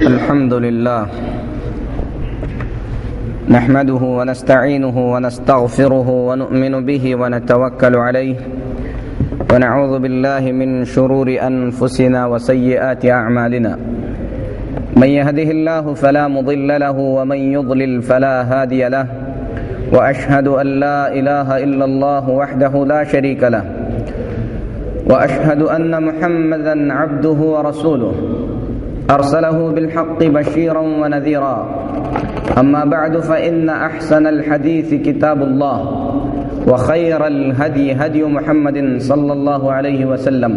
الحمد لله نحمده ونستعينه ونستغفره ونؤمن به ونتوكل عليه ونعوذ بالله من شرور أنفسنا وسيئات أعمالنا من يهده الله فلا مضل له ومن يضلل فلا هادي له وأشهد أن لا إله إلا الله وحده لا شريك له وأشهد أن محمدا عبده ورسوله أرسله بالحق بشيرا ونذيرا أما بعد فإن أحسن الحديث كتاب الله وخير الهدي هدي محمد صلى الله عليه وسلم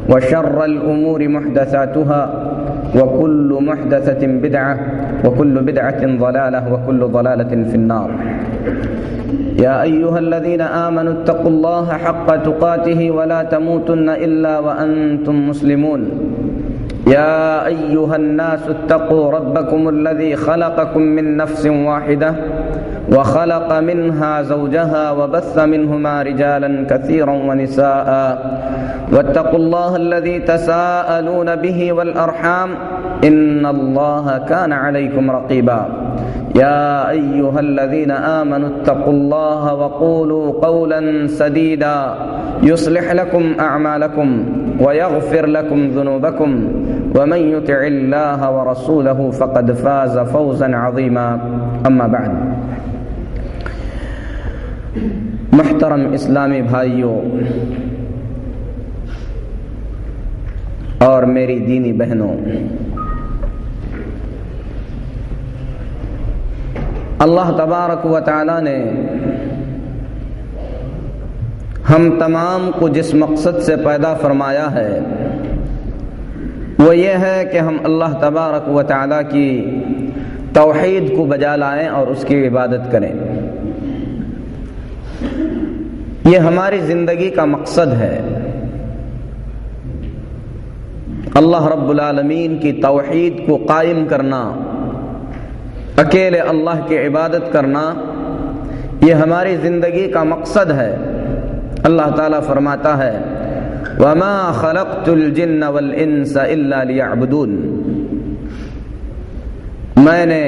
وشر الأمور محدثاتها وكل محدثة بدعة وكل بدعة ضلالة وكل ضلالة في النار. يا أيها الذين آمنوا اتقوا الله حق تقاته ولا تموتن إلا وأنتم مسلمون. يا أيها الناس اتقوا ربكم الذي خلقكم من نفس واحدة وخلق منها زوجها وبث منهما رجالا كثيرا ونساء واتقوا الله الذي تساءلون به والأرحام إن الله كان عليكم رقيبا. يا أيها الذين آمنوا اتقوا الله وقولوا قولا سديدا يصلح لكم أعمالكم ويغفر لكم ذنوبكم ومن يطع الله ورسوله فقد فاز فوزا عظيما. أما بعد، محترم اسلامی بھائیوں اور میری دینی بہنوں، اللہ تبارک و تعالی نے ہم تمام کو جس مقصد سے پیدا فرمایا ہے وہ یہ ہے کہ ہم اللہ تبارک و تعالی کی توحید کو بجا لائیں اور اس کی عبادت کریں. یہ ہماری زندگی کا مقصد ہے. اللہ رب العالمین کی توحید کو قائم کرنا، اکیلے اللہ کی عبادت کرنا، یہ ہماری زندگی کا مقصد ہے. اللہ تعالیٰ فرماتا ہے وَمَا خَلَقْتُ الْجِنَّ وَالْإِنسَ إِلَّا لِيَعْبُدُونَ، میں نے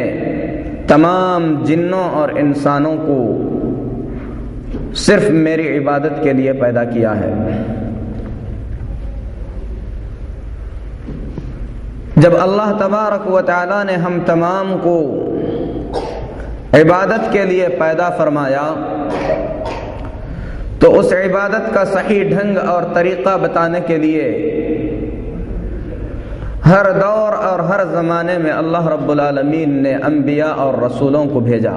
تمام جنوں اور انسانوں کو صرف میری عبادت کے لیے پیدا کیا ہے. جب اللہ تبارک و تعالی نے ہم تمام کو عبادت کے لیے پیدا فرمایا تو اس عبادت کا صحیح ڈھنگ اور طریقہ بتانے کے لیے ہر دور اور ہر زمانے میں اللہ رب العالمین نے انبیاء اور رسولوں کو بھیجا.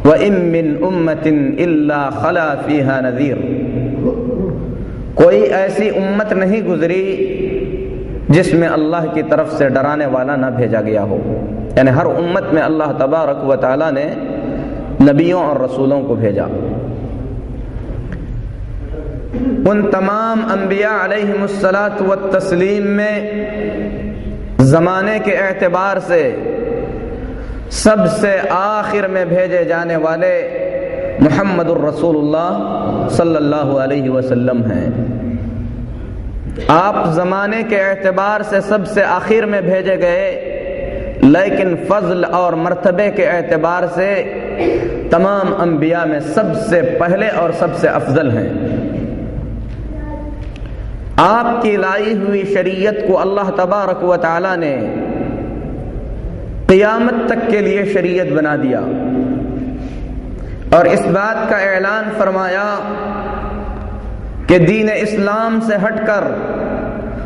وَإِن مِّنْ أُمَّةٍ إِلَّا خَلَا فِيهَا نَذِيرٌ، کوئی ایسی امت نہیں گزری جس میں اللہ کی طرف سے ڈرانے والا نہ بھیجا گیا ہو. یعنی ہر امت میں اللہ تبارک و تعالی نے نبیوں اور رسولوں کو بھیجا. ان تمام انبیاء علیہم الصلاۃ والتسلیم میں زمانے کے اعتبار سے سب سے آخر میں بھیجے جانے والے محمد الرسول اللہ صلی اللہ علیہ وسلم ہیں. آپ زمانے کے اعتبار سے سب سے آخر میں بھیجے گئے، لیکن فضل اور مرتبے کے اعتبار سے تمام انبیاء میں سب سے پہلے اور سب سے افضل ہیں. آپ کی لائی ہوئی شریعت کو اللہ تبارک و تعالی نے قیامت تک کے لیے شریعت بنا دیا اور اس بات کا اعلان فرمایا کہ دین اسلام سے ہٹ کر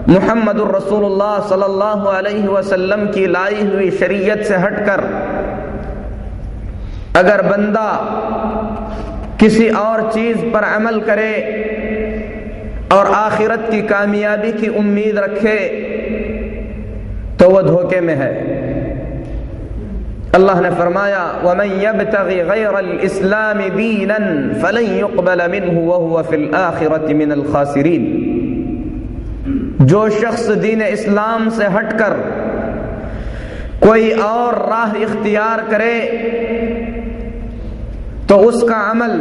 محمد الرسول اللہ صلی اللہ علیہ وسلم کی لائی ہوئی شریعت سے ہٹ کر اگر بندہ کسی اور چیز پر عمل کرے اور آخرت کی کامیابی کی امید رکھے تو وہ دھوکے میں ہے. اللہ نے فرمایا وَمَن يَبْتَغِ غَيْرَ الْإِسْلَامِ دِينًا فَلَن يُقْبَلَ مِنْهُ وَهُوَ فِي الْآخِرَةِ مِنَ الْخَاسِرِينَ، جو شخص دین اسلام سے ہٹ کر کوئی اور راہ اختیار کرے تو اس کا عمل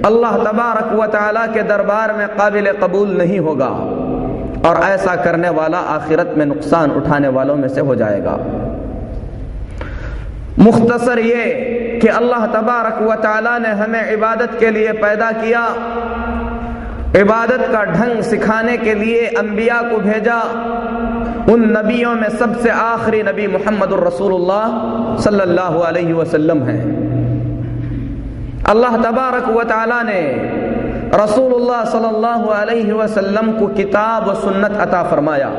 اللہ تبارک و تعالی کے دربار میں قابل قبول نہیں ہوگا اور ایسا کرنے والا آخرت میں نقصان اٹھانے والوں میں سے ہو جائے گا۔ مختصر یہ کہ اللہ تبارک و تعالی نے ہمیں عبادت کے لیے پیدا کیا، عبادت کا ڈھنگ سکھانے کے لیے انبیاء کو بھیجا۔ ان نبیوں میں سب سے آخری نبی محمد الرسول اللہ صلی اللہ علیہ وسلم ہیں۔ اللہ تبارک و تعالی نے رسول اللہ صلی اللہ علیہ وسلم کو کتاب و سنت عطا فرمایا۔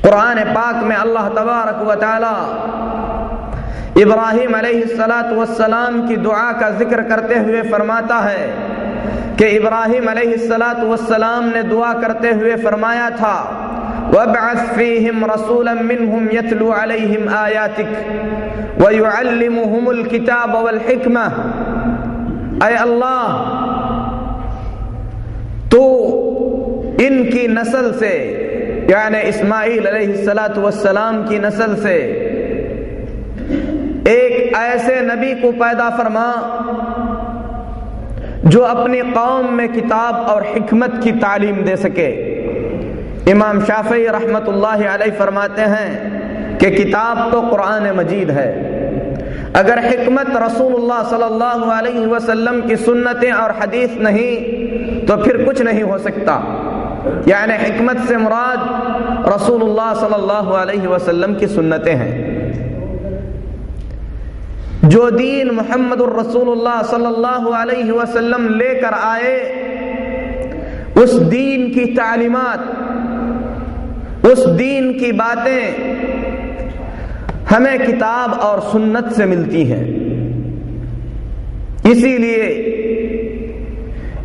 قرآن پاک میں اللہ تبارک و تعالی ابراہیم علیہ السلام کی دعا کا ذکر کرتے ہوئے فرماتا ہے کہ ابراہیم علیہ السلام نے دعا کرتے ہوئے فرمایا تھا وَابْعَثْ فِيهِمْ رَسُولًا مِّنْهُمْ يَتْلُو عَلَيْهِمْ آيَاتِكَ وَيُعَلِّمُهُمُ الْكِتَابَ وَالْحِكْمَةَ، اے اللہ تو ان کی نسل سے، یعنی اسماعیل علیہ السلام کی نسل سے ایک ایسے نبی کو پیدا فرما جو اپنی قوم میں کتاب اور حکمت کی تعلیم دے سکے۔ امام شافعی رحمت اللہ علیہ فرماتے ہیں کہ کتاب تو قرآن مجید ہے، اگر حکمت رسول اللہ صلی اللہ علیہ وسلم کی سنتیں اور حدیث نہیں تو پھر کچھ نہیں ہو سکتا۔ یعنی حکمت سے مراد رسول اللہ صلی اللہ علیہ وسلم کی سنتیں ہیں۔ جو دین محمد الرسول اللہ صلی اللہ علیہ وسلم لے کر آئے، اس دین کی تعلیمات، اس دین کی باتیں ہمیں کتاب اور سنت سے ملتی ہیں۔ اسی لیے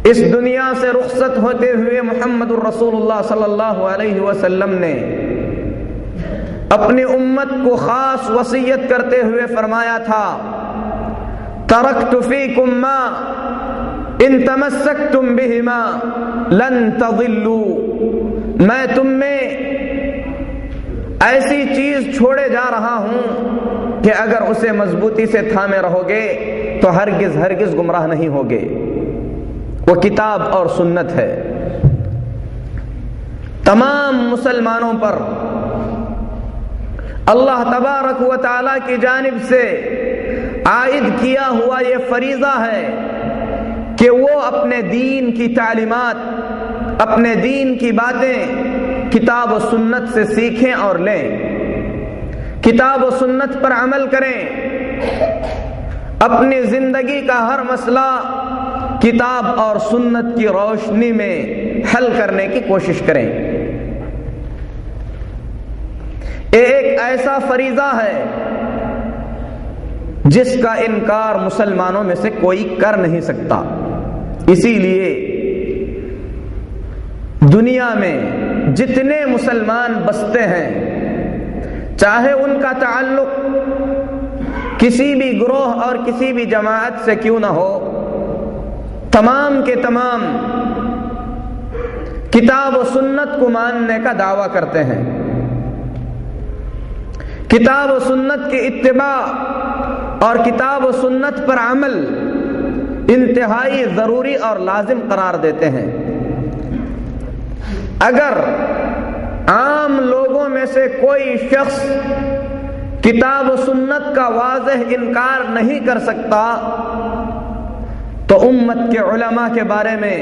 اس دنیا سے رخصت ہوتے ہوئے محمد الرسول اللہ صلی اللہ علیہ وسلم نے اپنی امت کو خاص وصیت کرتے ہوئے فرمایا تھا ترکت فیکم ما ان تمسکتم بہما لن تضلوا، میں تم میں ایسی چیز چھوڑے جا رہا ہوں کہ اگر اسے مضبوطی سے تھامے رہو گے تو ہرگز ہرگز گمراہ نہیں ہوگے۔ وہ کتاب اور سنت ہے۔ تمام مسلمانوں پر اللہ تبارک و تعالی کی جانب سے عائد کیا ہوا یہ فریضہ ہے کہ وہ اپنے دین کی تعلیمات، اپنے دین کی باتیں کتاب و سنت سے سیکھیں اور لیں، کتاب و سنت پر عمل کریں، اپنی زندگی کا ہر مسئلہ کتاب اور سنت کی روشنی میں حل کرنے کی کوشش کریں۔ ایک ایسا فریضہ ہے جس کا انکار مسلمانوں میں سے کوئی کر نہیں سکتا۔ اسی لیے دنیا میں جتنے مسلمان بستے ہیں، چاہے ان کا تعلق کسی بھی گروہ اور کسی بھی جماعت سے کیوں نہ ہو، تمام کے تمام کتاب و سنت کو ماننے کا دعویٰ کرتے ہیں۔ کتاب و سنت کی اتباع اور کتاب و سنت پر عمل انتہائی ضروری اور لازم قرار دیتے ہیں۔ اگر عام لوگوں میں سے کوئی شخص کتاب و سنت کا واضح انکار نہیں کر سکتا تو امت کے علماء کے بارے میں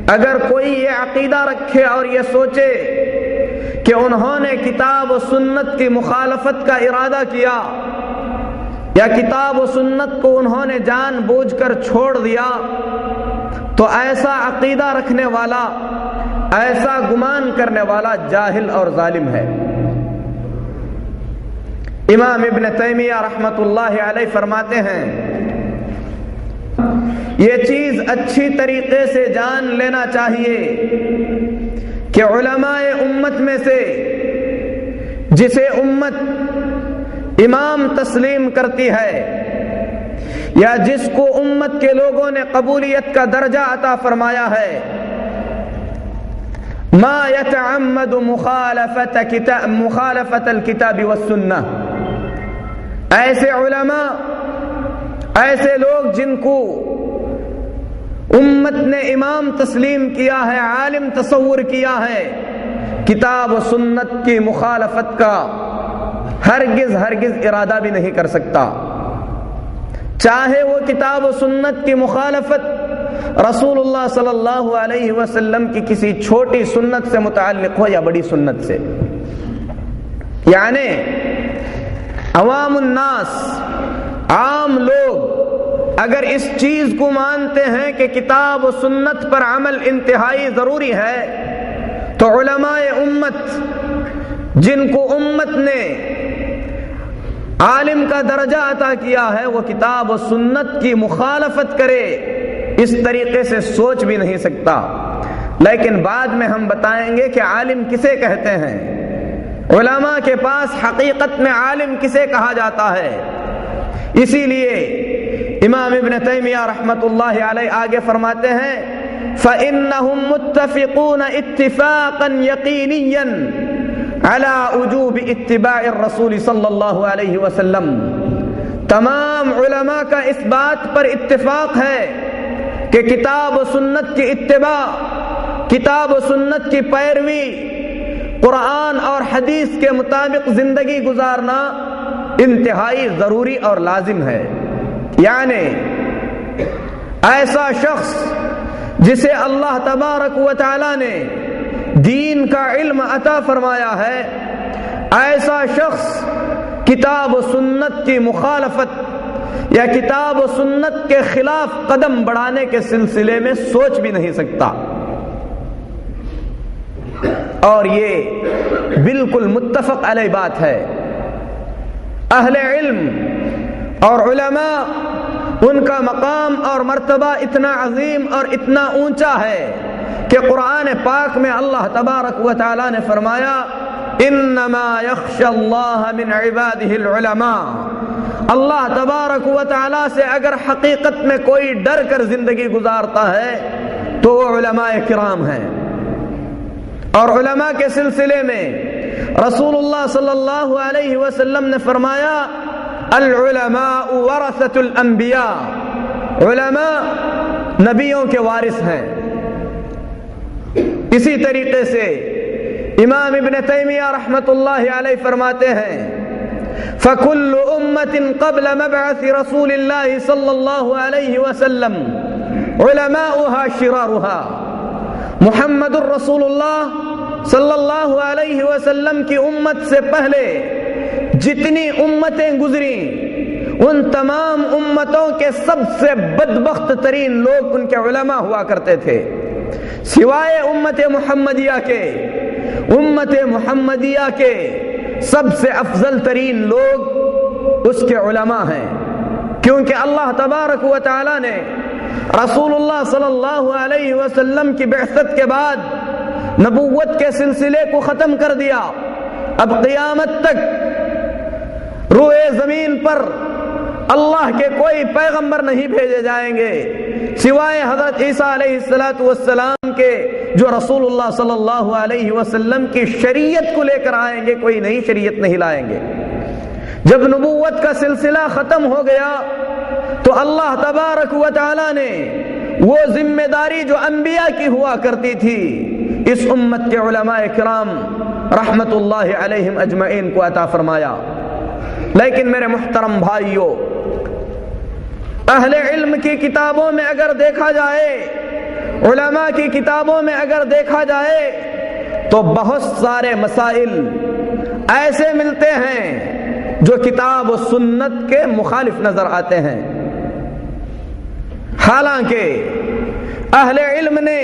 اگر کوئی یہ عقیدہ رکھے اور یہ سوچے کہ انہوں نے کتاب و سنت کی مخالفت کا ارادہ کیا یا کتاب و سنت کو انہوں نے جان بوجھ کر چھوڑ دیا، تو ایسا عقیدہ رکھنے والا، ایسا گمان کرنے والا جاہل اور ظالم ہے۔ امام ابن تیمیہ رحمت اللہ علیہ فرماتے ہیں یہ چیز اچھی طریقے سے جان لینا چاہیے کہ علماء امت میں سے جسے امت امام تسلیم کرتی ہے یا جس کو امت کے لوگوں نے قبولیت کا درجہ عطا فرمایا ہے، ما يتعمد مخالفت الکتاب والسنہ، ایسے علماء، ایسے لوگ جن کو امت نے امام تسلیم کیا ہے، عالم تصور کیا ہے، کتاب و سنت کی مخالفت کا ہرگز ارادہ بھی نہیں کر سکتا، چاہے وہ کتاب و سنت کی مخالفت رسول اللہ صلی اللہ علیہ وسلم کی کسی چھوٹی سنت سے متعلق ہو یا بڑی سنت سے۔ یعنی عوام الناس، عام لوگ اگر اس چیز کو مانتے ہیں کہ کتاب و سنت پر عمل انتہائی ضروری ہے، تو علماء امت جن کو امت نے عالم کا درجہ عطا کیا ہے، وہ کتاب و سنت کی مخالفت کرے اس طریقے سے سوچ بھی نہیں سکتا۔ لیکن بعد میں ہم بتائیں گے کہ عالم کسے کہتے ہیں، علماء کے پاس حقیقت میں عالم کسے کہا جاتا ہے۔ اسی لیے امام ابن تیمیہ رحمۃ اللہ علیہ آگے فرماتے ہیں فَإِنَّهُمْ مُتَّفِقُونَ اتِّفَاقًا يَقِينِيًّا عَلَى وُجُوبِ اتِّبَاعِ الرَّسُولِ صلی اللہ علیہ وسلم۔ تمام علماء کا اس بات پر اتفاق ہے کہ کتاب و سنت کی اتباع، کتاب و سنت کی پیروی، قرآن اور حدیث کے مطابق زندگی گزارنا انتہائی ضروری اور لازم ہے۔ یعنی ایسا شخص جسے اللہ تبارک و تعالی نے دین کا علم عطا فرمایا ہے، ایسا شخص کتاب و سنت کی مخالفت یا کتاب و سنت کے خلاف قدم بڑھانے کے سلسلے میں سوچ بھی نہیں سکتا۔ اور یہ بالکل متفق علیہ بات ہے۔ اہل علم اور علماء، ان کا مقام اور مرتبہ اتنا عظیم اور اتنا اونچا ہے کہ قرآن پاک میں اللہ تبارک و تعالی نے فرمایا انما یخشی اللہ من عبادہ العلماء۔ اللہ تبارک و تعالی سے اگر حقیقت میں کوئی ڈر کر زندگی گزارتا ہے تو وہ علماء کرام ہیں۔ اور علماء کے سلسلے میں رسول اللہ صلی اللہ علیہ وسلم نے فرمایا العلماء ورثۃ الانبیاء، علماء نبیوں کے وارث ہیں۔ اسی طریقے سے امام ابن تیمیہ رحمۃ اللہ علیہ فرماتے ہیں فَكُلُّ أُمَّةٍ قَبْلَ مَبْعَثِ رَسُولِ اللَّهِ صلی اللہ علیہ وسلم عُلَمَاؤُهَا شِرَارُهَا۔ محمد الرسول اللہ صلی اللہ علیہ وسلم کی امت سے پہلے جتنی امتیں گزریں، ان تمام امتوں کے سب سے بدبخت ترین لوگ ان کے علماء ہوا کرتے تھے، سوائے امت محمدیہ کے۔ امت محمدیہ کے سب سے افضل ترین لوگ اس کے علماء ہیں، کیونکہ اللہ تبارک و تعالی نے رسول اللہ صلی اللہ علیہ وسلم کی بعثت کے بعد نبوت کے سلسلے کو ختم کر دیا۔ اب قیامت تک روئے زمین پر اللہ کے کوئی پیغمبر نہیں بھیجے جائیں گے سوائے حضرت عیسیٰ علیہ السلام کے، جو رسول اللہ صلی اللہ علیہ وسلم کی شریعت کو لے کر آئیں گے، کوئی نئی شریعت نہیں لائیں گے۔ جب نبوت کا سلسلہ ختم ہو گیا تو اللہ تبارک و تعالی نے وہ ذمہ داری جو انبیاء کی ہوا کرتی تھی اس امت کے علماء کرام رحمت اللہ علیہم اجمعین کو عطا فرمایا۔ لیکن میرے محترم بھائیوں، اہل علم کی کتابوں میں اگر دیکھا جائے، علماء کی کتابوں میں اگر دیکھا جائے تو بہت سارے مسائل ایسے ملتے ہیں جو کتاب و سنت کے مخالف نظر آتے ہیں۔ حالانکہ اہل علم نے،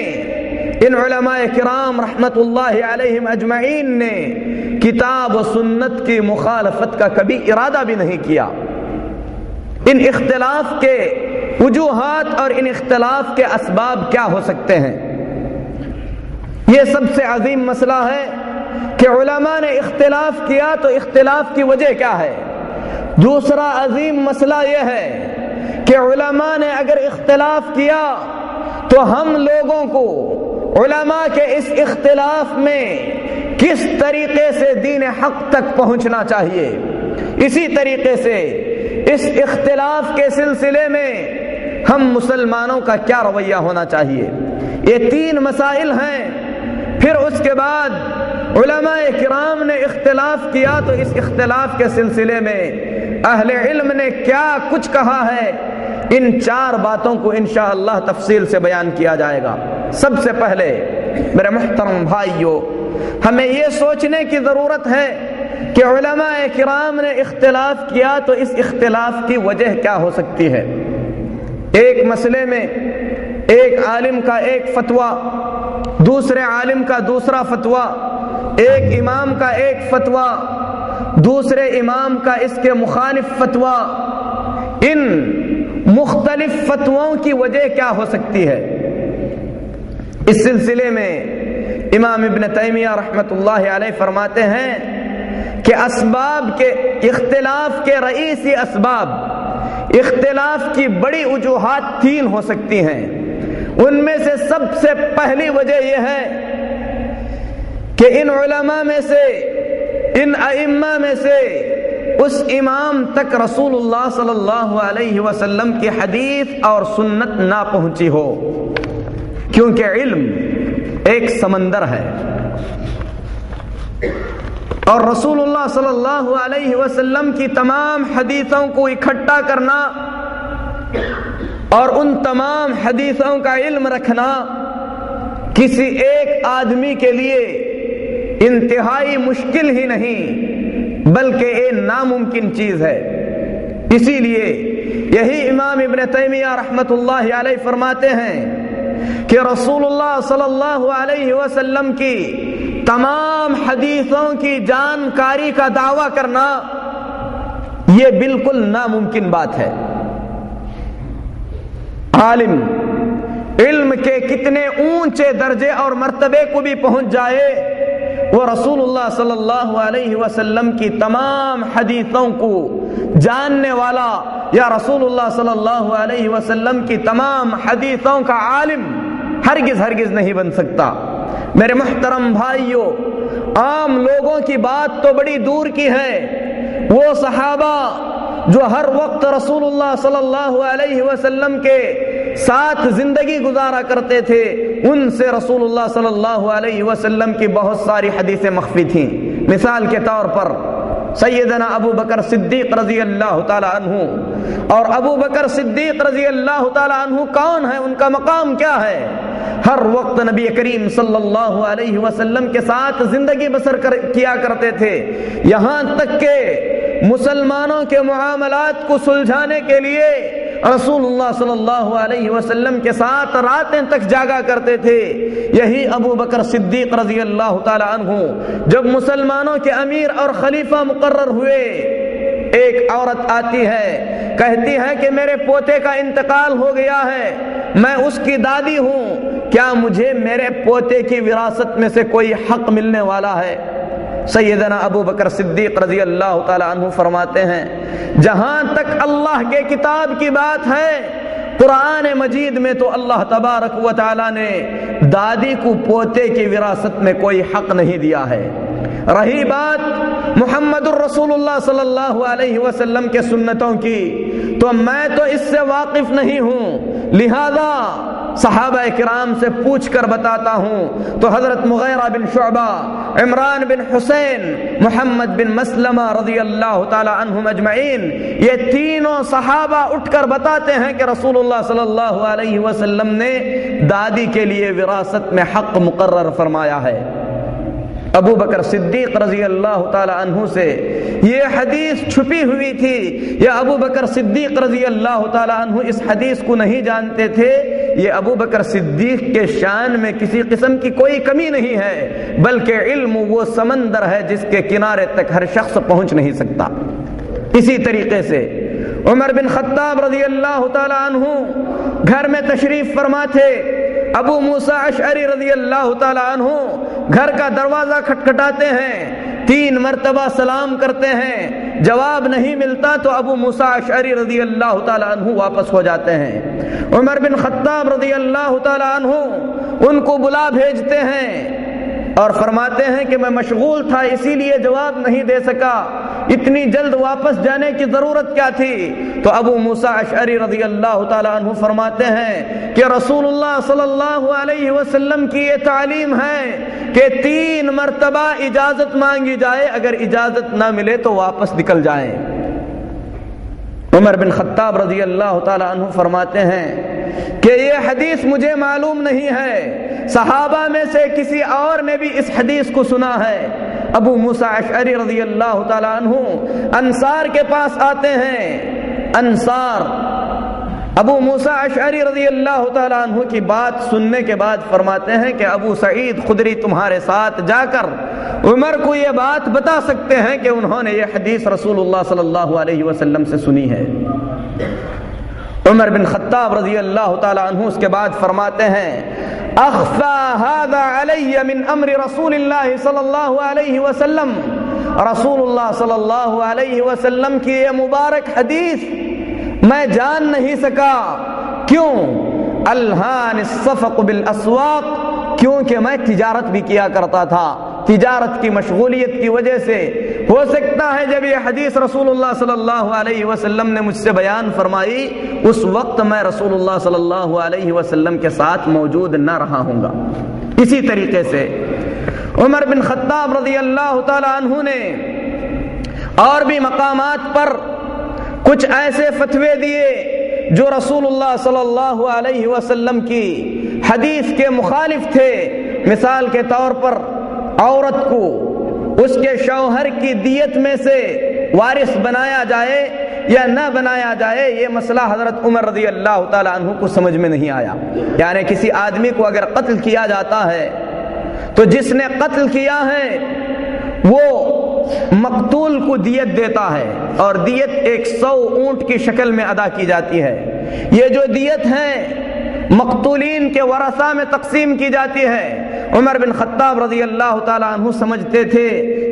ان علماء کرام رحمت اللہ علیہم اجمعین نے کتاب و سنت کی مخالفت کا کبھی ارادہ بھی نہیں کیا۔ ان اختلاف کے وجوہات اور ان اختلاف کے اسباب کیا ہو سکتے ہیں؟ یہ سب سے عظیم مسئلہ ہے کہ علماء نے اختلاف کیا تو اختلاف کی وجہ کیا ہے۔ دوسرا عظیم مسئلہ یہ ہے کہ علماء نے اگر اختلاف کیا تو ہم لوگوں کو علماء کے اس اختلاف میں کس طریقے سے دین حق تک پہنچنا چاہیے۔ اسی طریقے سے اس اختلاف کے سلسلے میں ہم مسلمانوں کا کیا رویہ ہونا چاہیے؟ یہ 3 مسائل ہیں۔ پھر اس کے بعد علماء کرام نے اختلاف کیا، تو اس اختلاف کے سلسلے میں اہل علم نے کیا کچھ کہا ہے، ان 4 باتوں کو انشاءاللہ تفصیل سے بیان کیا جائے گا۔ سب سے پہلے میرے محترم بھائیوں، ہمیں یہ سوچنے کی ضرورت ہے کہ علماء کرام نے اختلاف کیا تو اس اختلاف کی وجہ کیا ہو سکتی ہے۔ ایک مسئلے میں ایک عالم کا ایک فتویٰ، دوسرے عالم کا دوسرا فتویٰ، ایک امام کا ایک فتویٰ، دوسرے امام کا اس کے مخالف فتویٰ، ان مختلف فتووں کی وجہ کیا ہو سکتی ہے؟ اس سلسلے میں امام ابن تیمیہ رحمۃ اللہ علیہ فرماتے ہیں کہ اسباب کے اختلاف کے رئیسی اسباب، اختلاف کی بڑی وجوہات 3 ہو سکتی ہیں۔ ان میں سے سب سے پہلی وجہ یہ ہے کہ ان علماء میں سے، ان ائمہ میں سے اس امام تک رسول اللہ صلی اللہ علیہ وسلم کی حدیث اور سنت نہ پہنچی ہو، کیونکہ علم ایک سمندر ہے اور رسول اللہ صلی اللہ علیہ وسلم کی تمام حدیثوں کو اکٹھا کرنا اور ان تمام حدیثوں کا علم رکھنا کسی ایک آدمی کے لیے انتہائی مشکل ہی نہیں بلکہ یہ ناممکن چیز ہے۔ اسی لیے یہی امام ابن تیمیہ رحمۃ اللہ علیہ فرماتے ہیں کہ رسول اللہ صلی اللہ علیہ وسلم کی تمام حدیثوں کی جانکاری کا دعویٰ کرنا یہ بالکل ناممکن بات ہے۔ عالم علم کے کتنے اونچے درجے اور مرتبے کو بھی پہنچ جائے، وہ رسول اللہ صلی اللہ علیہ وسلم کی تمام حدیثوں کو جاننے والا یا رسول اللہ صلی اللہ علیہ وسلم کی تمام حدیثوں کا عالم ہرگز نہیں بن سکتا۔ میرے محترم بھائیوں، عام لوگوں کی بات تو بڑی دور کی ہے، وہ صحابہ جو ہر وقت رسول اللہ صلی اللہ علیہ وسلم کے ساتھ زندگی گزارا کرتے تھے، ان سے رسول اللہ صلی اللہ علیہ وسلم کی بہت ساری حدیثیں مخفی تھیں۔ مثال کے طور پر سیدنا ابو بکر صدیق رضی اللہ تعالی عنہ، اور ابو بکر صدیق رضی اللہ تعالی عنہ کون ہے، ان کا مقام کیا ہے؟ ہر وقت نبی کریم صلی اللہ علیہ وسلم کے ساتھ زندگی بسر کیا کرتے تھے، یہاں تک کہ مسلمانوں کے معاملات کو سلجھانے کے لیے رسول اللہ صلی اللہ علیہ وسلم کے ساتھ راتیں تک جاگا کرتے تھے۔ یہی ابو بکر صدیق رضی اللہ تعالی عنہ جب مسلمانوں کے امیر اور خلیفہ مقرر ہوئے، ایک عورت آتی ہے، کہتی ہے کہ میرے پوتے کا انتقال ہو گیا ہے، میں اس کی دادی ہوں، کیا مجھے میرے پوتے کی وراثت میں سے کوئی حق ملنے والا ہے؟ سیدنا ابو بکر صدیق رضی اللہ تعالی عنہ فرماتے ہیں، جہاں تک اللہ کے کتاب کی بات ہے، قرآن مجید میں تو اللہ تبارک و تعالی نے دادی کو پوتے کی وراثت میں کوئی حق نہیں دیا ہے۔ رہی بات محمد الرسول اللہ صلی اللہ علیہ وسلم کے سنتوں کی، تو میں تو اس سے واقف نہیں ہوں، لہذا صحابہ کرام سے پوچھ کر بتاتا ہوں۔ تو حضرت مغیرہ بن شعبہ، عمران بن حسین، محمد بن مسلمہ رضی اللہ تعالی عنہم اجمعین، یہ تینوں صحابہ اٹھ کر بتاتے ہیں کہ رسول اللہ صلی اللہ علیہ وسلم نے دادی کے لیے وراثت میں حق مقرر فرمایا ہے۔ ابو بکر صدیق رضی اللہ تعالی عنہ سے یہ حدیث چھپی ہوئی تھی، یا ابو بکر صدیق رضی اللہ تعالی عنہ اس حدیث کو نہیں جانتے تھے؟ یہ ابو بکر صدیق کے شان میں کسی قسم کی کوئی کمی نہیں ہے، بلکہ علم وہ سمندر ہے جس کے کنارے تک ہر شخص پہنچ نہیں سکتا۔ اسی طریقے سے عمر بن خطاب رضی اللہ تعالی عنہ گھر میں تشریف فرما تھے، ابو موسیٰ اشعری رضی اللہ تعالی عنہ گھر کا دروازہ کھٹکھٹاتے ہیں، 3 مرتبہ سلام کرتے ہیں، جواب نہیں ملتا تو ابو موسیٰ اشعری رضی اللہ تعالی عنہ واپس ہو جاتے ہیں۔ عمر بن خطاب رضی اللہ تعالی عنہ ان کو بلا بھیجتے ہیں اور فرماتے ہیں کہ میں مشغول تھا اسی لیے جواب نہیں دے سکا، اتنی جلد واپس جانے کی ضرورت کیا تھی؟ تو ابو موسیٰ اشعری رضی اللہ تعالی عنہ فرماتے ہیں کہ رسول اللہ صلی اللہ علیہ وسلم کی یہ تعلیم ہے کہ 3 مرتبہ اجازت مانگی جائے، اگر اجازت نہ ملے تو واپس نکل جائیں۔ عمر بن خطاب رضی اللہ تعالی عنہ فرماتے ہیں کہ یہ حدیث مجھے معلوم نہیں ہے، صحابہ میں سے کسی اور نے بھی اس حدیث کو سنا ہے۔ ابو موسیٰ اشعری رضی اللہ تعالی عنہ انصار کے پاس آتے ہیں۔ انصار ابو موسیٰ اشعری رضی اللہ تعالی عنہ کی بات سننے کے بعد فرماتے ہیں کہ ابو سعید خدری تمہارے ساتھ جا کر عمر کو یہ بات بتا سکتے ہیں کہ انہوں نے یہ حدیث رسول اللہ صلی اللہ علیہ وسلم سے سنی ہے۔ عمر بن خطاب رضی اللہ تعالی عنہ اس کے بعد فرماتے ہیں اخفى هذا علی من امر رسول اللہ صلی اللہ علیہ وسلم، رسول اللہ صلی اللہ علیہ وسلم کی یہ مبارک حدیث میں جان نہیں سکا۔ کیوں؟ الہان الصفق بالاسواق، کیونکہ میں تجارت بھی کیا کرتا تھا، تجارت کی مشغولیت کی وجہ سے ہو سکتا ہے جب یہ حدیث رسول اللہ صلی اللہ علیہ وسلم نے مجھ سے بیان فرمائی اس وقت میں رسول اللہ صلی اللہ علیہ وسلم کے ساتھ موجود نہ رہا ہوں گا۔ اسی طریقے سے عمر بن خطاب رضی اللہ تعالی عنہ نے اور بھی مقامات پر کچھ ایسے فتوے دیے جو رسول اللہ صلی اللہ علیہ وسلم کی حدیث کے مخالف تھے۔ مثال کے طور پر عورت کو اس کے شوہر کی دیت میں سے وارث بنایا جائے یا نہ بنایا جائے، یہ مسئلہ حضرت عمر رضی اللہ تعالی عنہ کو سمجھ میں نہیں آیا۔ یعنی کسی آدمی کو اگر قتل کیا جاتا ہے تو جس نے قتل کیا ہے وہ مقتول کو دیت دیتا ہے، اور دیت 100 اونٹ کی شکل میں ادا کی جاتی ہے۔ یہ جو دیت ہے مقتولین کے ورثہ میں تقسیم کی جاتی ہے۔ عمر بن خطاب رضی اللہ تعالی عنہ سمجھتے تھے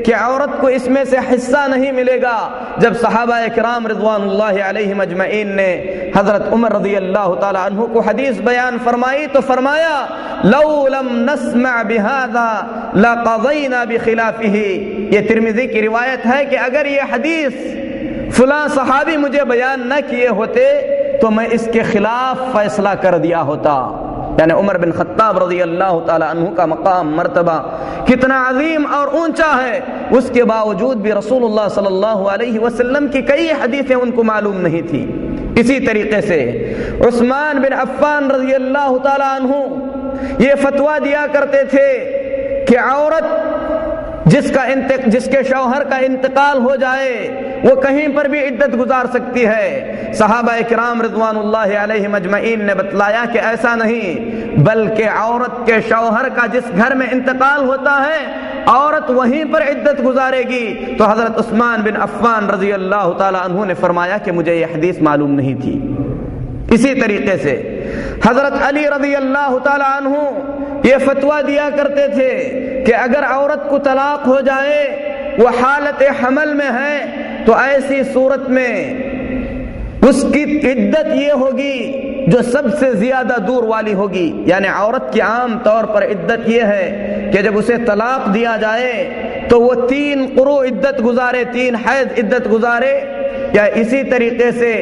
کہ عورت کو اس میں سے حصہ نہیں ملے گا۔ جب صحابہ کرام رضوان اللہ علیہم اجمعین نے حضرت عمر رضی اللہ تعالی عنہ کو حدیث بیان فرمائی تو فرمایا لو لم نسمع بهذا لقضينا بخلافه۔ یہ ترمذی کی روایت ہے کہ اگر یہ حدیث فلاں صحابی مجھے بیان نہ کیے ہوتے تو میں اس کے خلاف فیصلہ کر دیا ہوتا۔ یعنی عمر بن خطاب رضی اللہ تعالی عنہ کا مقام مرتبہ کتنا عظیم اور اونچا ہے، اس کے باوجود بھی رسول اللہ صلی اللہ علیہ وسلم کی کئی حدیثیں ان کو معلوم نہیں تھی۔ اسی طریقے سے عثمان بن عفان رضی اللہ تعالی عنہ یہ فتویٰ دیا کرتے تھے کہ عورت جس کے شوہر کا انتقال ہو جائے وہ کہیں پر بھی عدت گزار سکتی ہے۔ صحابہ کرام رضوان اللہ علیہم اجمعین نے بتلایا کہ ایسا نہیں، بلکہ عورت کے شوہر کا جس گھر میں انتقال ہوتا ہے عورت وہیں پر عدت گزارے گی۔ تو حضرت عثمان بن عفان رضی اللہ تعالی عنہ نے فرمایا کہ مجھے یہ حدیث معلوم نہیں تھی۔ اسی طریقے سے حضرت علی رضی اللہ تعالی عنہ یہ فتویٰ دیا کرتے تھے کہ اگر عورت کو طلاق ہو جائے، وہ حالت حمل میں ہے، تو ایسی صورت میں اس کی عدت یہ ہوگی جو سب سے زیادہ دور والی ہوگی۔ یعنی عورت کی عام طور پر عدت یہ ہے کہ جب اسے طلاق دیا جائے تو وہ 3 قروء عدت گزارے، 3 حیض عدت گزارے، یا اسی طریقے سے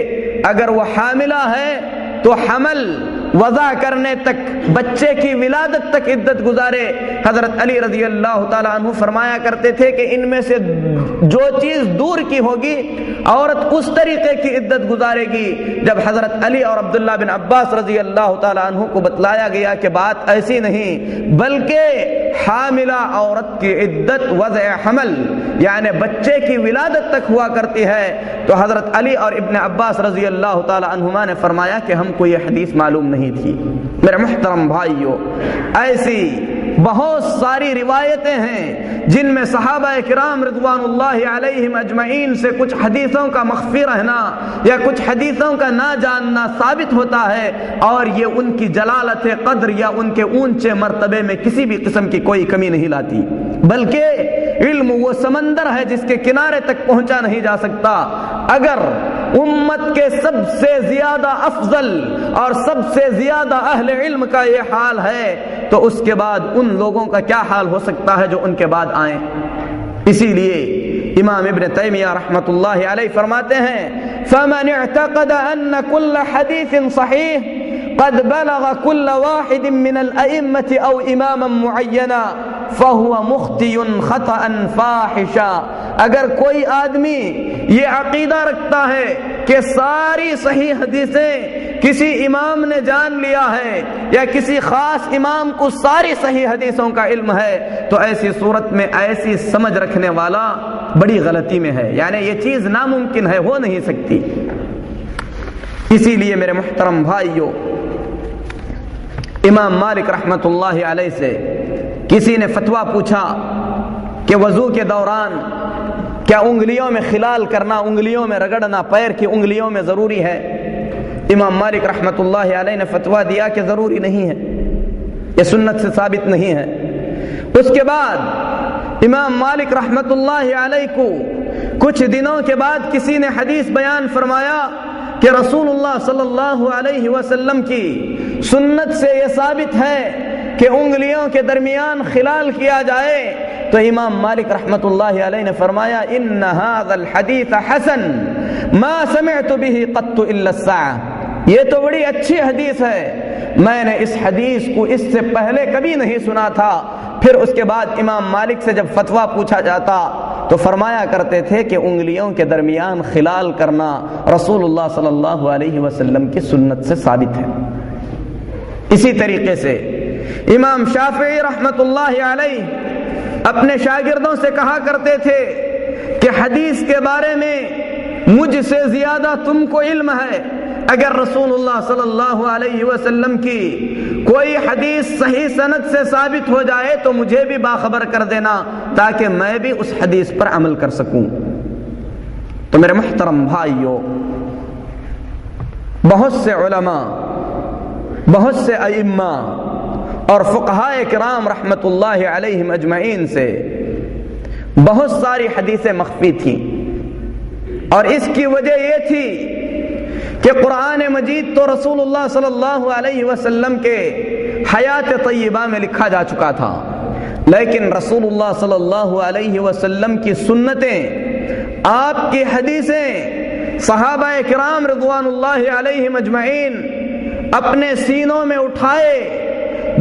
اگر وہ حاملہ ہے تو حمل وضع کرنے تک، بچے کی ولادت تک عدت گزارے۔ حضرت علی رضی اللہ تعالی عنہ فرمایا کرتے تھے کہ ان میں سے جو چیز دور کی ہوگی عورت اس طریقے کی عدت گزارے گی۔ جب حضرت علی اور عبداللہ بن عباس رضی اللہ تعالی عنہ کو بتلایا گیا کہ بات ایسی نہیں، بلکہ حاملہ عورت کی عدت وضع حمل یعنی بچے کی ولادت تک ہوا کرتی ہے، تو حضرت علی اور ابن عباس رضی اللہ تعالی عنہما نے فرمایا کہ ہم کو یہ حدیث معلوم نہیں تھی۔ میرے محترم بھائیو، ایسی بہت ساری روایتیں ہیں جن میں صحابہ کرام رضوان اللہ علیہم اجمعین سے کچھ حدیثوں کا مخفی رہنا یا کچھ حدیثوں کا نہ جاننا ثابت ہوتا ہے، اور یہ ان کی جلالت قدر یا ان کے اونچے مرتبے میں کسی بھی قسم کی کوئی کمی نہیں لاتی، بلکہ علم وہ سمندر ہے جس کے کنارے تک پہنچا نہیں جا سکتا۔ اگر امت کے سب سے زیادہ افضل اور سب سے زیادہ اہل علم کا یہ حال ہے تو اس کے بعد ان لوگوں کا کیا حال ہو سکتا ہے جو ان کے بعد آئیں۔ اسی لیے امام ابن تیمیہ رحمۃ اللہ علیہ فرماتے ہیں فمن اعتقد ان كل حدیث صحیح قد بلغ كل واحد من الائمة او اماما معینا فهو مخطئ خطأ فاحشا. اگر کوئی آدمی یہ عقیدہ رکھتا ہے کہ ساری صحیح حدیثیں کسی امام نے جان لیا ہے یا کسی خاص امام کو ساری صحیح حدیثوں کا علم ہے، تو ایسی صورت میں ایسی سمجھ رکھنے والا بڑی غلطی میں ہے، یعنی یہ چیز ناممکن ہے، ہو نہیں سکتی. اسی لیے میرے محترم بھائیوں، امام مالک رحمت اللہ علیہ سے کسی نے فتویٰ پوچھا کہ وضو کے دوران کیا انگلیوں میں خلال کرنا، انگلیوں میں رگڑنا پیر کی انگلیوں میں ضروری ہے؟ امام مالک رحمت اللہ علیہ نے فتویٰ دیا کہ ضروری نہیں ہے، یہ سنت سے ثابت نہیں ہے. اس کے بعد امام مالک رحمت اللہ علیہ کو کچھ دنوں کے بعد کسی نے حدیث بیان فرمایا کہ رسول اللہ صلی اللہ علیہ وسلم کی سنت سے یہ ثابت ہے کہ انگلیوں کے درمیان خلال کیا جائے، تو امام مالک رحمت اللہ علیہ نے فرمایا ان هذا الحدیث حسن ما سمعت به قط الا الساعة، یہ تو بڑی اچھی حدیث ہے، میں نے اس حدیث کو اس سے پہلے کبھی نہیں سنا تھا. پھر اس کے بعد امام مالک سے جب فتویٰ پوچھا جاتا تو فرمایا کرتے تھے کہ انگلیوں کے درمیان خلال کرنا رسول اللہ صلی اللہ علیہ وسلم کی سنت سے ثابت ہے. اسی طریقے سے امام شافعی رحمت اللہ علیہ اپنے شاگردوں سے کہا کرتے تھے کہ حدیث کے بارے میں مجھ سے زیادہ تم کو علم ہے، اگر رسول اللہ صلی اللہ علیہ وسلم کی کوئی حدیث صحیح سند سے ثابت ہو جائے تو مجھے بھی باخبر کر دینا تاکہ میں بھی اس حدیث پر عمل کر سکوں. تو میرے محترم بھائیوں، بہت سے علماء، بہت سے ائمہ اور فقہائے کرام رحمت اللہ علیہم اجمعین سے بہت ساری حدیثیں مخفی تھیں، اور اس کی وجہ یہ تھی کہ قرآن مجید تو رسول اللہ صلی اللہ علیہ وسلم کے حیات طیبہ میں لکھا جا چکا تھا، لیکن رسول اللہ صلی اللہ علیہ وسلم کی سنتیں، آپ کی حدیثیں صحابہ کرام رضوان اللہ علیہم اجمعین اپنے سینوں میں اٹھائے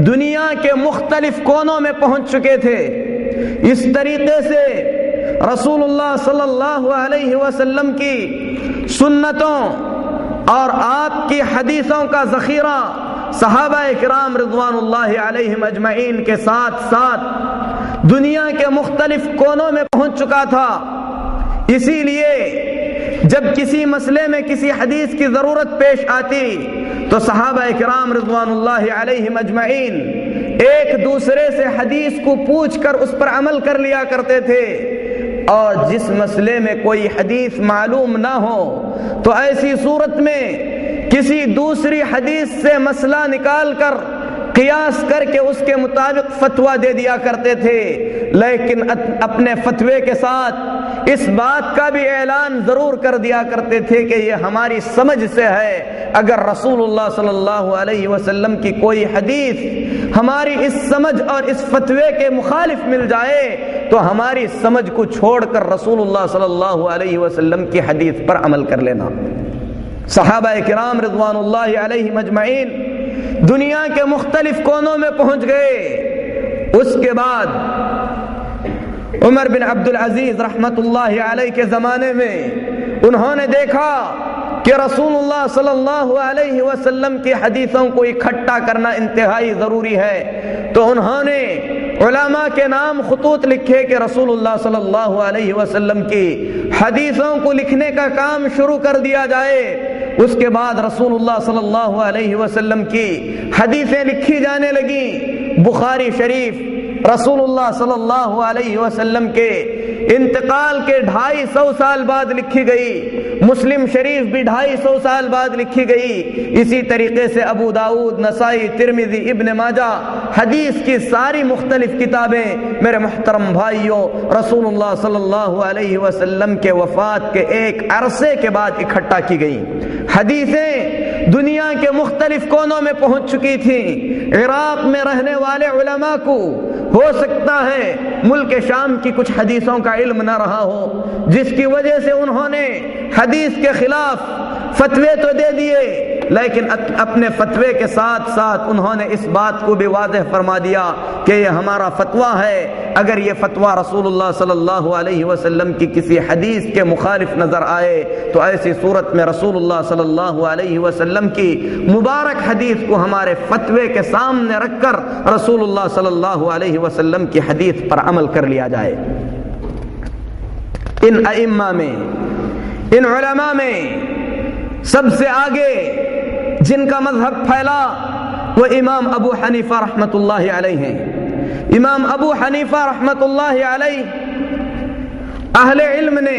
دنیا کے مختلف کونوں میں پہنچ چکے تھے. اس طریقے سے رسول اللہ صلی اللہ علیہ وسلم کی سنتوں اور آپ کی حدیثوں کا ذخیرہ صحابہ کرام رضوان اللہ علیہم اجمعین کے ساتھ ساتھ دنیا کے مختلف کونوں میں پہنچ چکا تھا. اسی لیے جب کسی مسئلے میں کسی حدیث کی ضرورت پیش آتی تو صحابہ کرام رضوان اللہ علیہم اجمعین ایک دوسرے سے حدیث کو پوچھ کر اس پر عمل کر لیا کرتے تھے، اور جس مسئلے میں کوئی حدیث معلوم نہ ہو تو ایسی صورت میں کسی دوسری حدیث سے مسئلہ نکال کر قیاس کر کے اس کے مطابق فتویٰ دے دیا کرتے تھے، لیکن اپنے فتوے کے ساتھ اس بات کا بھی اعلان ضرور کر دیا کرتے تھے کہ یہ ہماری سمجھ سے ہے، اگر رسول اللہ صلی اللہ علیہ وسلم کی کوئی حدیث ہماری اس سمجھ اور اس فتوے کے مخالف مل جائے تو ہماری سمجھ کو چھوڑ کر رسول اللہ صلی اللہ علیہ وسلم کی حدیث پر عمل کر لینا. صحابہ کرام رضوان اللہ علیہ مجمعین دنیا کے مختلف کونوں میں پہنچ گئے. اس کے بعد عمر بن عبد العزیز رحمت اللہ علیہ کے زمانے میں انہوں نے دیکھا کہ رسول اللہ صلی اللہ علیہ وسلم کی حدیثوں کو اکٹھا کرنا انتہائی ضروری ہے، تو انہوں نے علماء کے نام خطوط لکھے کہ رسول اللہ صلی اللہ علیہ وسلم کی حدیثوں کو لکھنے کا کام شروع کر دیا جائے. اس کے بعد رسول اللہ صلی اللہ علیہ وسلم کی حدیثیں لکھی جانے لگیں. بخاری شریف رسول اللہ صلی اللہ علیہ وسلم کے انتقال کے 250 سال بعد لکھی گئی. مسلم شریف بھی 250 سال بعد لکھی گئی. اسی طریقے سے ابو داؤد، نسائی، ترمذی، ابن ماجہ، حدیث کی ساری مختلف کتابیں میرے محترم بھائیوں رسول اللہ صلی اللہ علیہ وسلم کے وفات کے ایک عرصے کے بعد اکٹھا کی گئی. حدیثیں دنیا کے مختلف کونوں میں پہنچ چکی تھیں. عراق میں رہنے والے علماء کو ہو سکتا ہے ملک شام کی کچھ حدیثوں کا علم نہ رہا ہو، جس کی وجہ سے انہوں نے حدیث کے خلاف فتوے تو دے دیے، لیکن اپنے فتوے کے ساتھ ساتھ انہوں نے اس بات کو بھی واضح فرما دیا کہ یہ ہمارا فتویٰ ہے، اگر یہ فتویٰ رسول اللہ صلی اللہ علیہ وسلم کی کسی حدیث کے مخالف نظر آئے تو ایسی صورت میں رسول اللہ صلی اللہ علیہ وسلم کی مبارک حدیث کو ہمارے فتوے کے سامنے رکھ کر رسول اللہ صلی اللہ علیہ وسلم کی حدیث پر عمل کر لیا جائے۔ ان ائمہ میں، ان علماء میں سب سے آگے جن کا مذہب پھیلا وہ امام ابو حنیفہ رحمۃ اللہ علیہ ہیں۔ امام ابو حنیفہ رحمۃ اللہ علیہ، اہل علم نے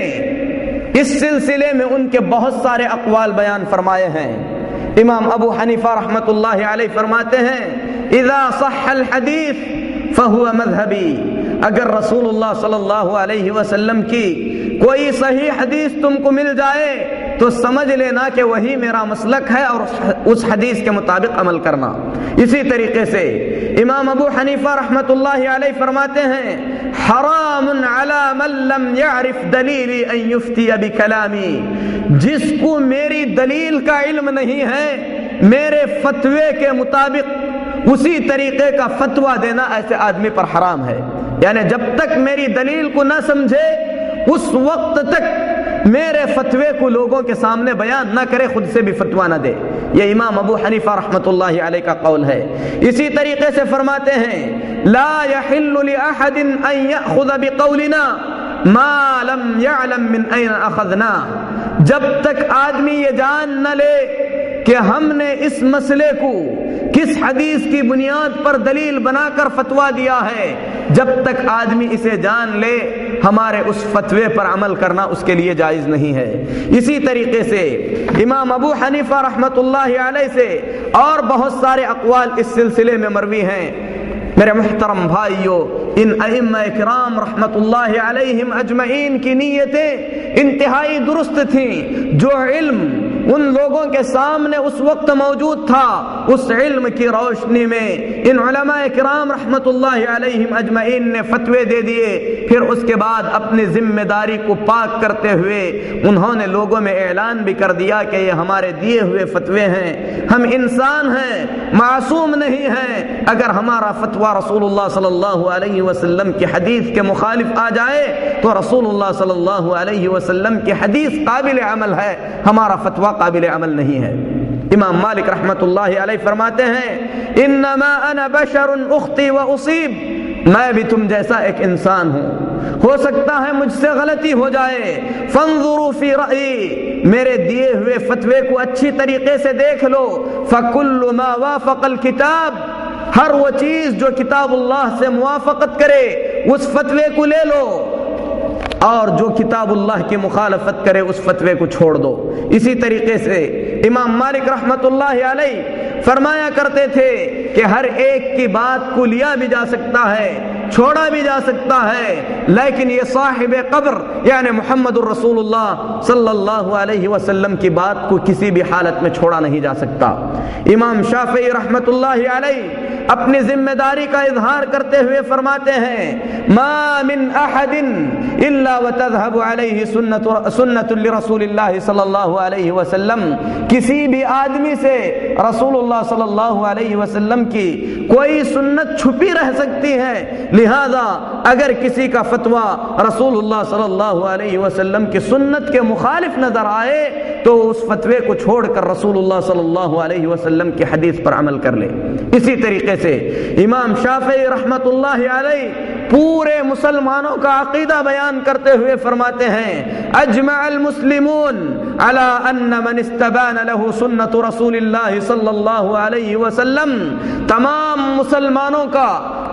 اس سلسلے میں ان کے بہت سارے اقوال بیان فرمائے ہیں۔ امام ابو حنیفہ رحمۃ اللہ علیہ فرماتے ہیں اذا صح الحدیث فہو مذہبی، اگر رسول اللہ صلی اللہ علیہ وسلم کی کوئی صحیح حدیث تم کو مل جائے تو سمجھ لینا کہ وہی میرا مسلک ہے اور اس حدیث کے مطابق عمل کرنا۔ اسی طریقے سے امام ابو حنیفہ رحمۃ اللہ علیہ فرماتے ہیں حرام علی من لم یعرف دلیلی ان یفتی بکلامی، جس کو میری دلیل کا علم نہیں ہے میرے فتوے کے مطابق اسی طریقے کا فتویٰ دینا ایسے آدمی پر حرام ہے۔ یعنی جب تک میری دلیل کو نہ سمجھے اس وقت تک میرے فتوے کو لوگوں کے سامنے بیان نہ کرے، خود سے بھی فتویٰ نہ دے۔ یہ امام ابو حنیفہ رحمۃ اللہ علیہ کا قول ہے۔ اسی طریقے سے فرماتے ہیں لا يحل لأحد ان يأخذ بقولنا ما لم يعلم من اين اخذنا، جب تک آدمی یہ جان نہ لے کہ ہم نے اس مسئلے کو کس حدیث کی بنیاد پر دلیل بنا کر فتویٰ دیا ہے، جب تک آدمی اسے جان لے ہمارے اس فتوے پر عمل کرنا اس کے لیے جائز نہیں ہے۔ اسی طریقے سے امام ابو حنیفہ رحمۃ اللہ علیہ سے اور بہت سارے اقوال اس سلسلے میں مروی ہیں۔ میرے محترم بھائیوں، ان ائمہ کرام رحمۃ اللہ علیہم اجمعین کی نیتیں انتہائی درست تھیں۔ جو علم ان لوگوں کے سامنے اس وقت موجود تھا، اس علم کی روشنی میں ان علماء کرام رحمۃ اللہ علیہم اجمعین نے فتوے دے دیے۔ پھر اس کے بعد اپنی ذمہ داری کو پاک کرتے ہوئے انہوں نے لوگوں میں اعلان بھی کر دیا کہ یہ ہمارے دیے ہوئے فتوے ہیں، ہم انسان ہیں، معصوم نہیں ہیں، اگر ہمارا فتویٰ رسول اللہ صلی اللہ علیہ وسلم کی حدیث کے مخالف آ جائے تو رسول اللہ صلی اللہ علیہ وسلم کی حدیث قابل عمل ہے، ہمارا فتویٰ قابل عمل نہیں ہے۔ امام مالک رحمۃ اللہ علیہ فرماتے ہیں انما انا بشر اخطی و اصیب، میں بھی تم جیسا ایک انسان ہوں، ہو سکتا ہے مجھ سے غلطی ہو جائے، فانظروا فی رأیی، میرے دیے ہوئے فتوے کو اچھی طریقے سے دیکھ لو، فکل ما وافق الکتاب، ہر وہ چیز جو کتاب اللہ سے موافقت کرے اس فتوے کو لے لو، اور جو کتاب اللہ کی مخالفت کرے اس فتوے کو چھوڑ دو۔ اسی طریقے سے امام مالک رحمۃ اللہ علیہ فرمایا کرتے تھے کہ ہر ایک کی بات کو لیا بھی جا سکتا ہے، چھوڑا بھی جا سکتا ہے، لیکن یہ صاحب قبر یعنی محمد الرسول اللہ صلی اللہ علیہ وسلم کی بات کو کسی بھی حالت میں چھوڑا نہیں جا سکتا۔ امام شافعی رحمۃ اللہ علیہ اپنی ذمہ داری کا اظہار کرتے ہوئے فرماتے ہیں ما من احد الا وتذهب علیہ سنت لرسول اللہ صلی اللہ علیہ وسلم، کسی بھی آدمی سے رسول اللہ صلی اللہ علیہ وسلم کی کوئی سنت چھپی رہ سکتی ہے، لہذا اگر کسی کا فتویٰ رسول اللہ صلی اللہ علیہ وسلم کی سنت کے مخالف نظر آئے تو اس فتوے کو چھوڑ کر رسول اللہ صلی اللہ علیہ وسلم کی حدیث پر عمل کر لے۔ اسی طریقے سے امام شافعی رحمۃ اللہ علیہ پورے مسلمانوں کا عقیدہ بیان کرتے ہوئے فرماتے ہیں اجمع المسلمون على ان من استبان له سنت رسول اللہ صلی اللہ علیہ وسلم، تمام مسلمانوں کا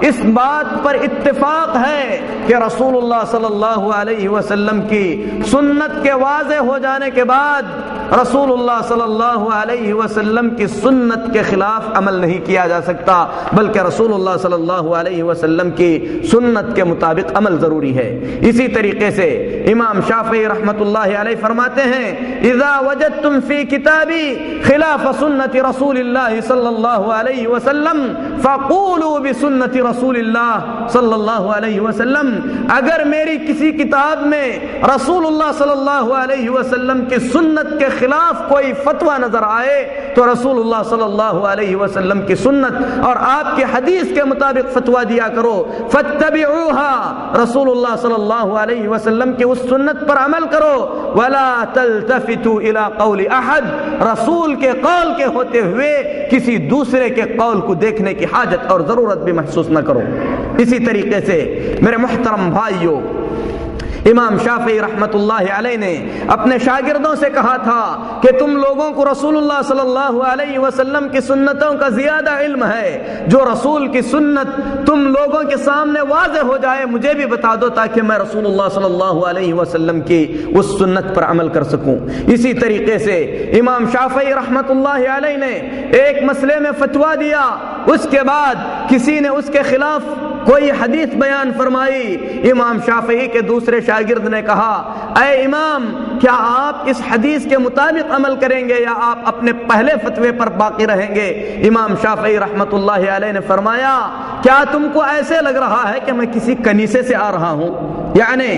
اس بات پر اتفاق ہے کہ رسول اللہ صلی اللہ علیہ وسلم کی سنت کے واضح ہو جانے کے بعد رسول اللہ صلی اللہ علیہ وسلم کی سنت کے خلاف عمل نہیں کیا جا سکتا، بلکہ رسول اللہ صلی اللہ علیہ وسلم کی سنت کے مطابق عمل ضروری ہے۔ اسی طریقے سے امام شافعی رحمۃ اللہ علیہ فرماتے ہیں اذا وجدتم فی کتابی خلاف سنت رسول اللہ صلی اللہ علیہ وسلم فقولوا بسنت رسول اللہ صلی اللہ علیہ وسلم، اگر میری کسی کتاب میں رسول اللہ صلی اللہ علیہ وسلم کی سنت کے خلاف کوئی فتویٰ نظر آئے تو رسول اللہ صلی اللہ علیہ وسلم کی سنت اور آپ کی حدیث کے مطابق فتویٰ دیا کرو، فاتبعوها، رسول اللہ صلی اللہ علیہ وسلم کی اس سنت پر عمل کرو، ولا تلتفتوا الى قول احد، رسول کے قول کے ہوتے ہوئے کسی دوسرے کے قول کو دیکھنے کی حاجت اور ضرورت بھی محسوس نہ کرو۔ اسی طریقے سے میرے محترم بھائیوں، امام شافعی رحمۃ اللہ علیہ نے اپنے شاگردوں سے کہا تھا کہ تم لوگوں کو رسول اللہ صلی اللہ علیہ وسلم کی سنتوں کا زیادہ علم ہے، جو رسول کی سنت تم لوگوں کے سامنے واضح ہو جائے مجھے بھی بتا دو تاکہ میں رسول اللہ صلی اللہ علیہ وسلم کی اس سنت پر عمل کر سکوں۔ اسی طریقے سے امام شافعی رحمۃ اللہ علیہ نے ایک مسئلے میں فتویٰ دیا، اس کے بعد کسی نے اس کے خلاف کوئی حدیث بیان فرمائی، امام شافعی کے دوسرے شاگرد نے کہا اے امام، کیا آپ اس حدیث کے مطابق عمل کریں گے یا آپ اپنے پہلے فتوے پر باقی رہیں گے؟ امام شافعی رحمۃ اللہ علیہ نے فرمایا کیا تم کو ایسے لگ رہا ہے کہ میں کسی کنیسے سے آ رہا ہوں؟ یعنی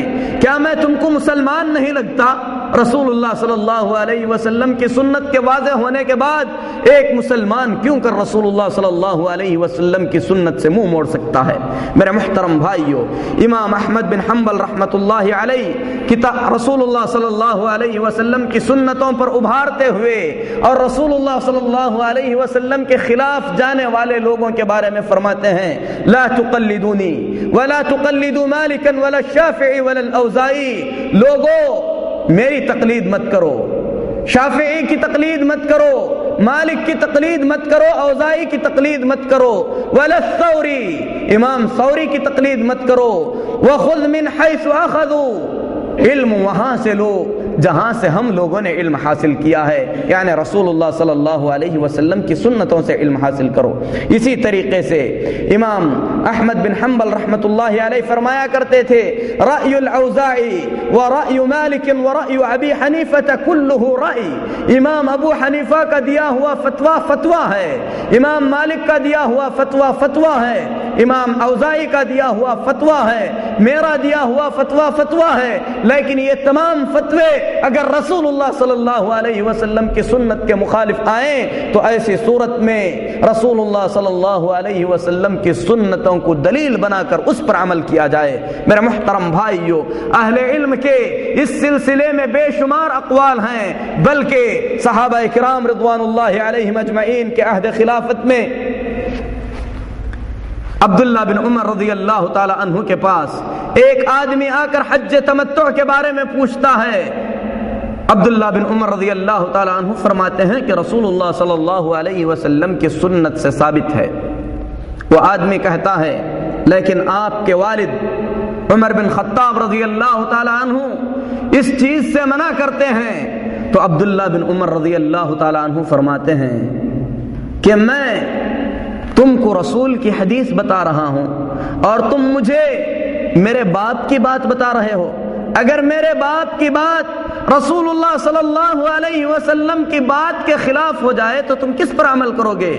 کیا میں تم کو مسلمان نہیں لگتا؟ رسول اللہ صلی اللہ علیہ وسلم کی سنت کے واضح ہونے کے بعد ایک مسلمان کیوں کر رسول اللہ صلی اللہ علیہ وسلم کی سنت سے منہ موڑ سکتا ہے؟ میرے محترم بھائیوں، امام احمد بن حنبل رحمۃ اللہ علیہ رسول اللہ صلی اللہ علیہ وسلم کی سنتوں پر ابھارتے ہوئے اور رسول اللہ صلی اللہ علیہ وسلم کے خلاف جانے والے لوگوں کے بارے میں فرماتے ہیں لا تقلدونی ولا تقلدوا مالکا ولا الشافعی ولا الاوزاعی، لوگوں میری تقلید مت کرو، شافعی کی تقلید مت کرو، مالک کی تقلید مت کرو، اوزاعی کی تقلید مت کرو، ولا الثوری، امام ثوری کی تقلید مت کرو، وخذ من حیث اخذوا، علم وہاں سے لو جہاں سے ہم لوگوں نے علم حاصل کیا ہے، یعنی رسول اللہ صلی اللہ علیہ وسلم کی سنتوں سے علم حاصل کرو۔ اسی طریقے سے امام احمد بن حنبل رحمۃ اللہ علیہ فرمایا کرتے تھے رأی الاوزاعی ورأی مالک ورأی ابی حنیفہ کلہ رأی، امام ابو حنیفہ کا دیا ہوا فتویٰ فتویٰ ہے، امام مالک کا دیا ہوا فتویٰ فتویٰ ہے، امام اوزاعی کا دیا ہوا فتویٰ ہے، میرا دیا ہوا فتویٰ فتویٰ ہے، لیکن یہ تمام فتوے اگر رسول اللہ صلی اللہ علیہ وسلم کی سنت کے مخالف آئیں تو ایسی صورت میں رسول اللہ صلی اللہ علیہ وسلم کی سنتوں کو دلیل بنا کر اس پر عمل کیا جائے۔ میرے محترم بھائیوں، اہل علم کے اس سلسلے میں بے شمار اقوال ہیں، بلکہ صحابہ کرام رضوان اللہ علیہم اجمعین کے عہد خلافت میں عبداللہ بن عمر رضی اللہ تعالی عنہ کے پاس ایک آدمی آ کر حج تمتع کے بارے میں پوچھتا ہے۔ عبداللہ بن عمر رضی اللہ تعالی عنہ فرماتے ہیں کہ رسول اللہ صلی اللہ علیہ وسلم کی سنت سے ثابت ہے۔ وہ آدمی کہتا ہے لیکن آپ کے والد عمر بن خطاب رضی اللہ تعالی عنہ اس چیز سے منع کرتے ہیں، تو عبداللہ بن عمر رضی اللہ تعالی عنہ فرماتے ہیں کہ میں تم کو رسول کی حدیث بتا رہا ہوں اور تم مجھے میرے باپ کی بات بتا رہے ہو، اگر میرے باپ کی بات رسول اللہ صلی اللہ علیہ وسلم کی بات کے خلاف ہو جائے تو تم کس پر عمل کرو گے؟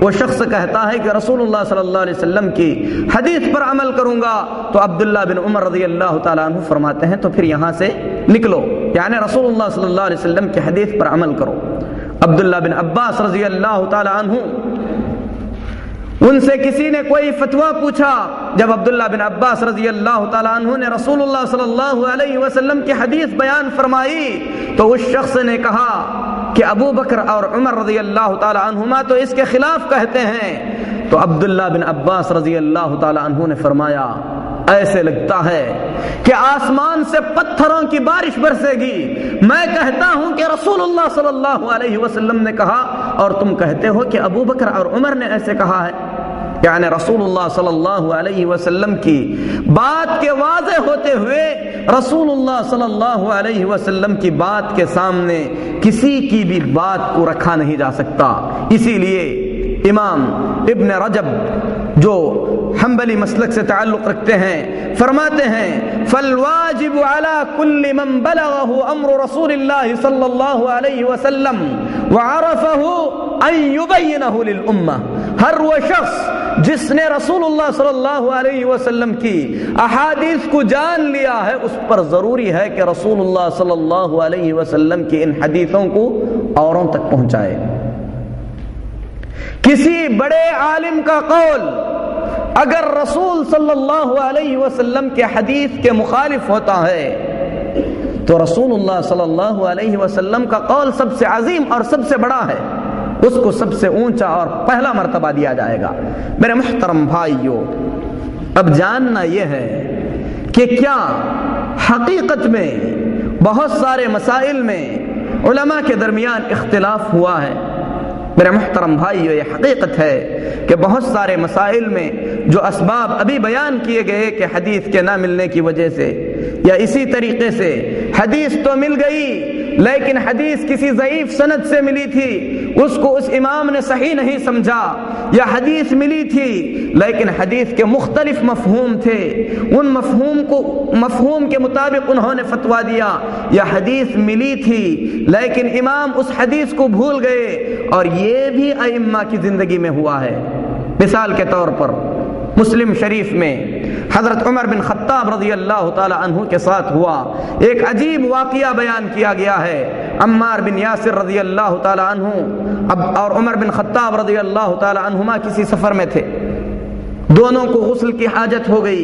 وہ شخص کہتا ہے کہ رسول اللہ صلی اللہ علیہ وسلم کی حدیث پر عمل کروں گا، تو عبداللہ بن عمر رضی اللہ تعالیٰ عنہ فرماتے ہیں تو پھر یہاں سے نکلو، یعنی رسول اللہ صلی اللہ علیہ وسلم کی حدیث پر عمل کرو۔ عبداللہ بن عباس رضی اللہ تعالیٰ عنہ ان سے کسی نے کوئی فتویٰ پوچھا، جب عبداللہ بن عباس رضی اللہ تعالیٰ عنہ نے رسول اللہ صلی اللہ علیہ وسلم کی حدیث بیان فرمائی تو اس شخص نے کہا کہ ابو بکر اور عمر رضی اللہ تعالیٰ عنہما تو اس کے خلاف کہتے ہیں، تو عبداللہ بن عباس رضی اللہ تعالیٰ عنہ نے فرمایا ایسے لگتا ہے کہ آسمان سے پتھروں کی بارش برسے گی، میں کہتا ہوں کہ رسول اللہ صلی اللہ علیہ وسلم نے کہا اور تم کہتے ہو کہ ابو بکر اور عمر نے ایسے کہا ہے، یعنی رسول اللہ صلی اللہ علیہ وسلم کی بات کے واضح ہوتے ہوئے رسول اللہ صلی اللہ علیہ وسلم کی بات کے سامنے کسی کی بھی بات کو رکھا نہیں جا سکتا۔ اسی لیے امام ابن رجب جو حنبلی مسلک سے تعلق رکھتے ہیں فرماتے ہیں فالواجب على كل من بلغه امر رسول الله صلی اللہ علیہ وسلم وعرفه ان يبينه للامه، ہر وہ شخص جس نے رسول اللہ صلی اللہ علیہ وسلم کی احادیث کو جان لیا ہے اس پر ضروری ہے کہ رسول اللہ صلی اللہ علیہ وسلم کی ان حدیثوں کو اوروں تک پہنچائے۔ کسی بڑے عالم کا قول اگر رسول صلی اللہ علیہ وسلم کے حدیث کے مخالف ہوتا ہے تو رسول اللہ صلی اللہ علیہ وسلم کا قول سب سے عظیم اور سب سے بڑا ہے، اس کو سب سے اونچا اور پہلا مرتبہ دیا جائے گا۔ میرے محترم بھائیو، اب جاننا یہ ہے کہ کیا حقیقت میں بہت سارے مسائل میں علماء کے درمیان اختلاف ہوا ہے؟ میرے محترم بھائیو، یہ حقیقت ہے کہ بہت سارے مسائل میں جو اسباب ابھی بیان کیے گئے کہ حدیث کے نہ ملنے کی وجہ سے یا اسی طریقے سے حدیث تو مل گئی لیکن حدیث کسی ضعیف سند سے ملی تھی، اس کو اس امام نے صحیح نہیں سمجھا، یا حدیث ملی تھی لیکن حدیث کے مختلف مفہوم تھے، ان مفہوم کے مطابق انہوں نے فتویٰ دیا، یا حدیث ملی تھی لیکن امام اس حدیث کو بھول گئے، اور یہ بھی ائمہ کی زندگی میں ہوا ہے۔ مثال کے طور پر مسلم شریف میں حضرت عمر بن خطاب رضی اللہ تعالی عنہ کے ساتھ ہوا ایک عجیب واقعہ بیان کیا گیا ہے۔ عمار بن یاسر رضی اللہ تعالی عنہ اور عمر بن خطاب رضی اللہ تعالی عنہما کسی سفر میں تھے، دونوں کو غسل کی حاجت ہو گئی۔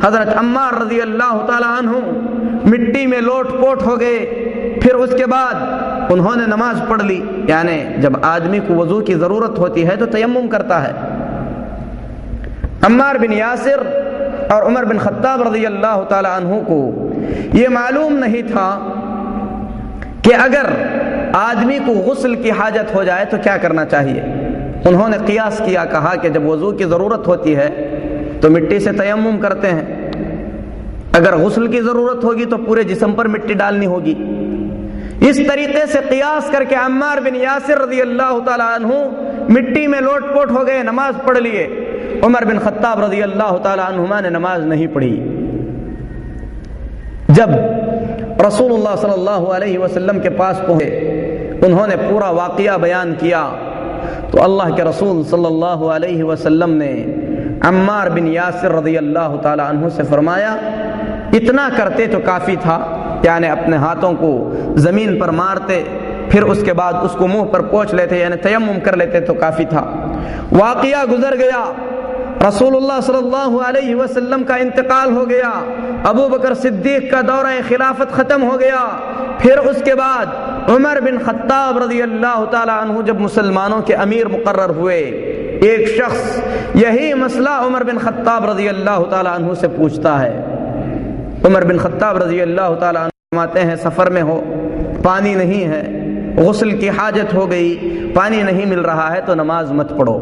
حضرت عمار رضی اللہ تعالی عنہ مٹی میں لوٹ پوٹ ہو گئے، پھر اس کے بعد انہوں نے نماز پڑھ لی، یعنی جب آدمی کو وضو کی ضرورت ہوتی ہے تو تیمم کرتا ہے۔ عمار بن یاسر اور عمر بن خطاب رضی اللہ تعالی عنہ کو یہ معلوم نہیں تھا کہ اگر آدمی کو غسل کی حاجت ہو جائے تو کیا کرنا چاہیے۔ انہوں نے قیاس کیا، کہا کہ جب وضو کی ضرورت ہوتی ہے تو مٹی سے تیمم کرتے ہیں، اگر غسل کی ضرورت ہوگی تو پورے جسم پر مٹی ڈالنی ہوگی۔ اس طریقے سے قیاس کر کے عمار بن یاسر رضی اللہ تعالی عنہ مٹی میں لوٹ پوٹ ہو گئے، نماز پڑھ لیے۔ عمر بن خطاب رضی اللہ تعالی عنہما نے نماز نہیں پڑھی۔ جب رسول اللہ صلی اللہ علیہ وسلم کے پاس پہنچے، انہوں نے پورا واقعہ بیان کیا تو اللہ کے رسول صلی اللہ علیہ وسلم نے عمار بن یاسر رضی اللہ تعالی عنہ سے فرمایا اتنا کرتے تو کافی تھا، یعنی اپنے ہاتھوں کو زمین پر مارتے، پھر اس کے بعد اس کو منہ پر پوچھ لیتے، یعنی تیمم کر لیتے تو کافی تھا۔ واقعہ گزر گیا، رسول اللہ صلی اللہ علیہ وسلم کا انتقال ہو گیا، ابو بکر صدیق کا دورہ خلافت ختم ہو گیا، پھر اس کے بعد عمر بن خطاب رضی اللہ تعالی عنہ جب مسلمانوں کے امیر مقرر ہوئے، ایک شخص یہی مسئلہ عمر بن خطاب رضی اللہ تعالی عنہ سے پوچھتا ہے۔ عمر بن خطاب رضی اللہ تعالی عنہ فرماتے ہیں سفر میں ہو، پانی نہیں ہے، غسل کی حاجت ہو گئی، پانی نہیں مل رہا ہے تو نماز مت پڑھو۔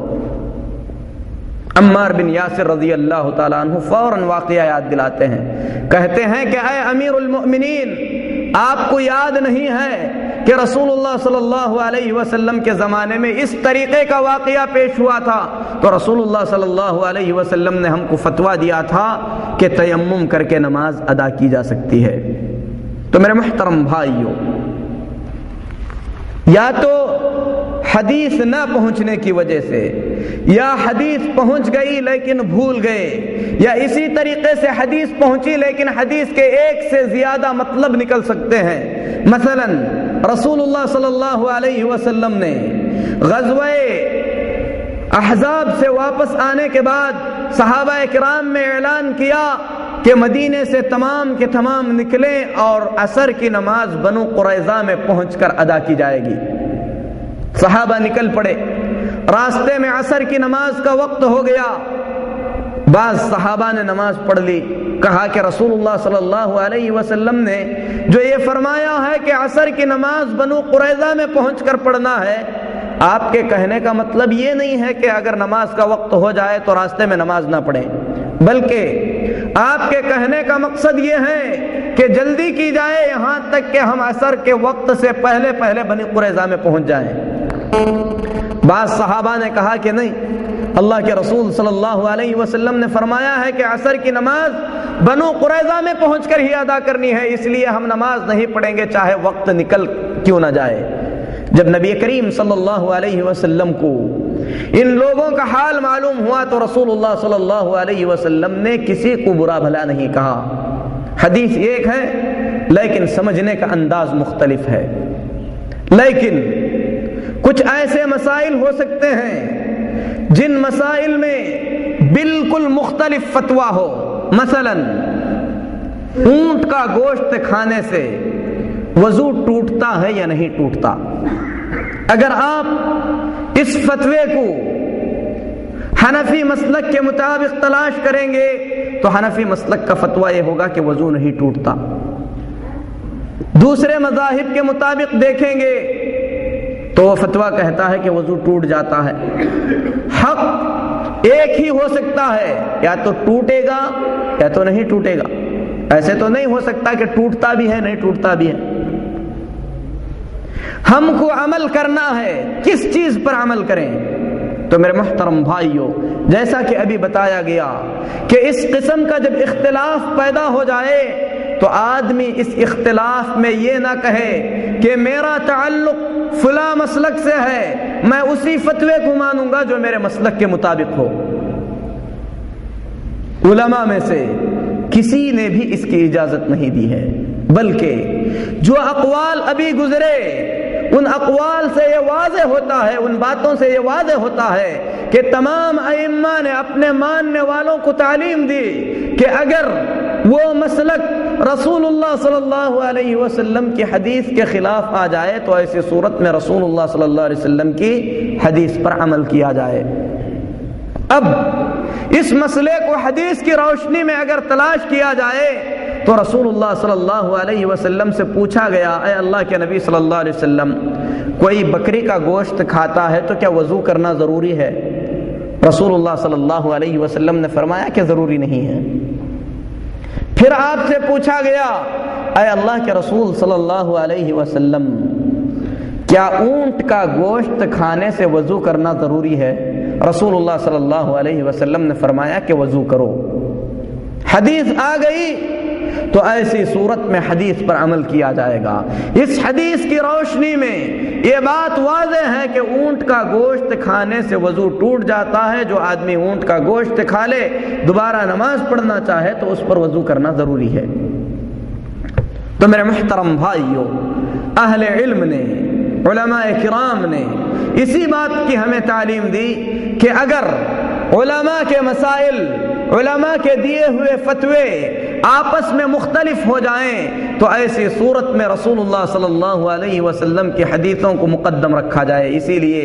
عمار بن یاسر رضی اللہ تعالیٰ عنہ فوراً واقعہ یاد دلاتے ہیں، کہتے ہیں کہ اے امیر المؤمنین، آپ کو یاد نہیں ہے کہ رسول اللہ صلی اللہ علیہ وسلم کے زمانے میں اس طریقے کا واقعہ پیش ہوا تھا، تو رسول اللہ صلی اللہ علیہ وسلم نے ہم کو فتویٰ دیا تھا کہ تیمم کر کے نماز ادا کی جا سکتی ہے۔ تو میرے محترم بھائیو، یا تو حدیث نہ پہنچنے کی وجہ سے، یا حدیث پہنچ گئی لیکن بھول گئے، یا اسی طریقے سے حدیث پہنچی لیکن حدیث کے ایک سے زیادہ مطلب نکل سکتے ہیں۔ مثلا رسول اللہ صلی اللہ علیہ وسلم نے غزوہ احزاب سے واپس آنے کے بعد صحابہ کرام میں اعلان کیا کہ مدینے سے تمام کے تمام نکلیں اور عصر کی نماز بنو قریظہ میں پہنچ کر ادا کی جائے گی۔ صحابہ نکل پڑے، راستے میں عصر کی نماز کا وقت ہو گیا، بعض صحابہ نے نماز پڑھ لی، کہا کہ رسول اللہ صلی اللہ علیہ وسلم نے جو یہ فرمایا ہے کہ عصر کی نماز بنو قریظہ میں پہنچ کر پڑھنا ہے، آپ کے کہنے کا مطلب یہ نہیں ہے کہ اگر نماز کا وقت ہو جائے تو راستے میں نماز نہ پڑھیں، بلکہ آپ کے کہنے کا مقصد مقصد یہ ہے کہ جلدی کی جائے یہاں تک کہ ہم عصر کے وقت سے پہلے پہلے بنی قریظہ میں پہنچ جائیں۔ بعض صحابہ نے کہا کہ نہیں، اللہ کے رسول صلی اللہ علیہ وسلم نے فرمایا ہے کہ عصر کی نماز بنو قریظہ میں پہنچ کر ہی ادا کرنی ہے، اس لیے ہم نماز نہیں پڑھیں گے چاہے وقت نکل کیوں نہ جائے۔ جب نبی کریم صلی اللہ علیہ وسلم کو ان لوگوں کا حال معلوم ہوا تو رسول اللہ صلی اللہ علیہ وسلم نے کسی کو برا بھلا نہیں کہا۔ حدیث ایک ہے لیکن سمجھنے کا انداز مختلف ہے۔ لیکن کچھ ایسے مسائل ہو سکتے ہیں جن مسائل میں بالکل مختلف فتویٰ ہو، مثلا اونٹ کا گوشت کھانے سے وضو ٹوٹتا ہے یا نہیں ٹوٹتا۔ اگر آپ اس فتوے کو حنفی مسلک کے مطابق تلاش کریں گے تو حنفی مسلک کا فتویٰ یہ ہوگا کہ وضو نہیں ٹوٹتا۔ دوسرے مذاہب کے مطابق دیکھیں گے تو وہ فتویٰ کہتا ہے کہ وضو ٹوٹ جاتا ہے۔ حق ایک ہی ہو سکتا ہے، یا تو ٹوٹے گا یا تو نہیں ٹوٹے گا۔ ایسے تو نہیں ہو سکتا کہ ٹوٹتا بھی ہے نہیں ٹوٹتا بھی ہے۔ ہم کو عمل کرنا ہے، کس چیز پر عمل کریں؟ تو میرے محترم بھائیوں، جیسا کہ ابھی بتایا گیا کہ اس قسم کا جب اختلاف پیدا ہو جائے تو آدمی اس اختلاف میں یہ نہ کہے کہ میرا تعلق فلاں مسلک سے ہے، میں اسی فتوے کو مانوں گا جو میرے مسلک کے مطابق ہو۔ علماء میں سے کسی نے بھی اس کی اجازت نہیں دی ہے، بلکہ جو اقوال ابھی گزرے ان اقوال سے یہ واضح ہوتا ہے، ان باتوں سے یہ واضح ہوتا ہے کہ تمام ائمہ نے اپنے ماننے والوں کو تعلیم دی کہ اگر وہ مسلک رسول اللہ صلی اللہ علیہ وسلم کی حدیث کے خلاف آ جائے تو ایسی صورت میں رسول اللہ صلی اللہ علیہ وسلم کی حدیث پر عمل کیا جائے۔ اب اس مسئلے کو حدیث کی روشنی میں اگر تلاش کیا جائے تو رسول اللہ صلی اللہ علیہ وسلم سے پوچھا گیا، اے اللہ کے نبی صلی اللہ علیہ وسلم، کوئی بکری کا گوشت کھاتا ہے تو کیا وضو کرنا ضروری ہے؟ رسول اللہ صلی اللہ علیہ وسلم نے فرمایا کہ ضروری نہیں ہے۔ پھر آپ سے پوچھا گیا، اے اللہ کے رسول صلی اللہ علیہ وسلم، کیا اونٹ کا گوشت کھانے سے وضو کرنا ضروری ہے؟ رسول اللہ صلی اللہ علیہ وسلم نے فرمایا کہ وضو کرو۔ حدیث آ گئی تو ایسی صورت میں حدیث پر عمل کیا جائے گا۔ اس حدیث کی روشنی میں یہ بات واضح ہے کہ اونٹ کا گوشت کھانے سے وضو ٹوٹ جاتا ہے۔ جو آدمی اونٹ کا گوشت کھا لے دوبارہ نماز پڑھنا چاہے تو اس پر وضو کرنا ضروری ہے۔ تو میرے محترم بھائیوں، اہل علم نے، علماء کرام نے اسی بات کی ہمیں تعلیم دی کہ اگر علماء کے مسائل، علماء کے دیے ہوئے فتوے آپس میں مختلف ہو جائیں تو ایسی صورت میں رسول اللہ صلی اللہ علیہ وسلم کی حدیثوں کو مقدم رکھا جائے۔ اسی لیے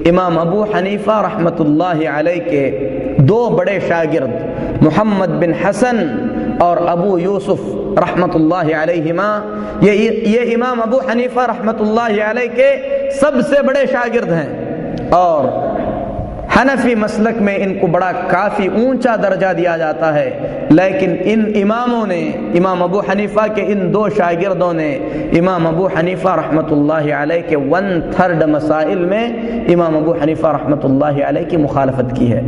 امام ابو حنیفہ رحمۃ اللہ علیہ کے دو بڑے شاگرد محمد بن حسن اور ابو یوسف رحمۃ اللہ علیہما، یہ امام ابو حنیفہ رحمۃ اللہ علیہ کے سب سے بڑے شاگرد ہیں، اور حنفی مسلک میں ان کو بڑا کافی اونچا درجہ دیا جاتا ہے۔ لیکن ان اماموں نے، امام ابو حنیفہ کے ان دو شاگردوں نے امام ابو حنیفہ رحمۃ اللہ علیہ کے 1/3 مسائل میں امام ابو حنیفہ رحمۃ اللہ علیہ کی مخالفت کی ہے،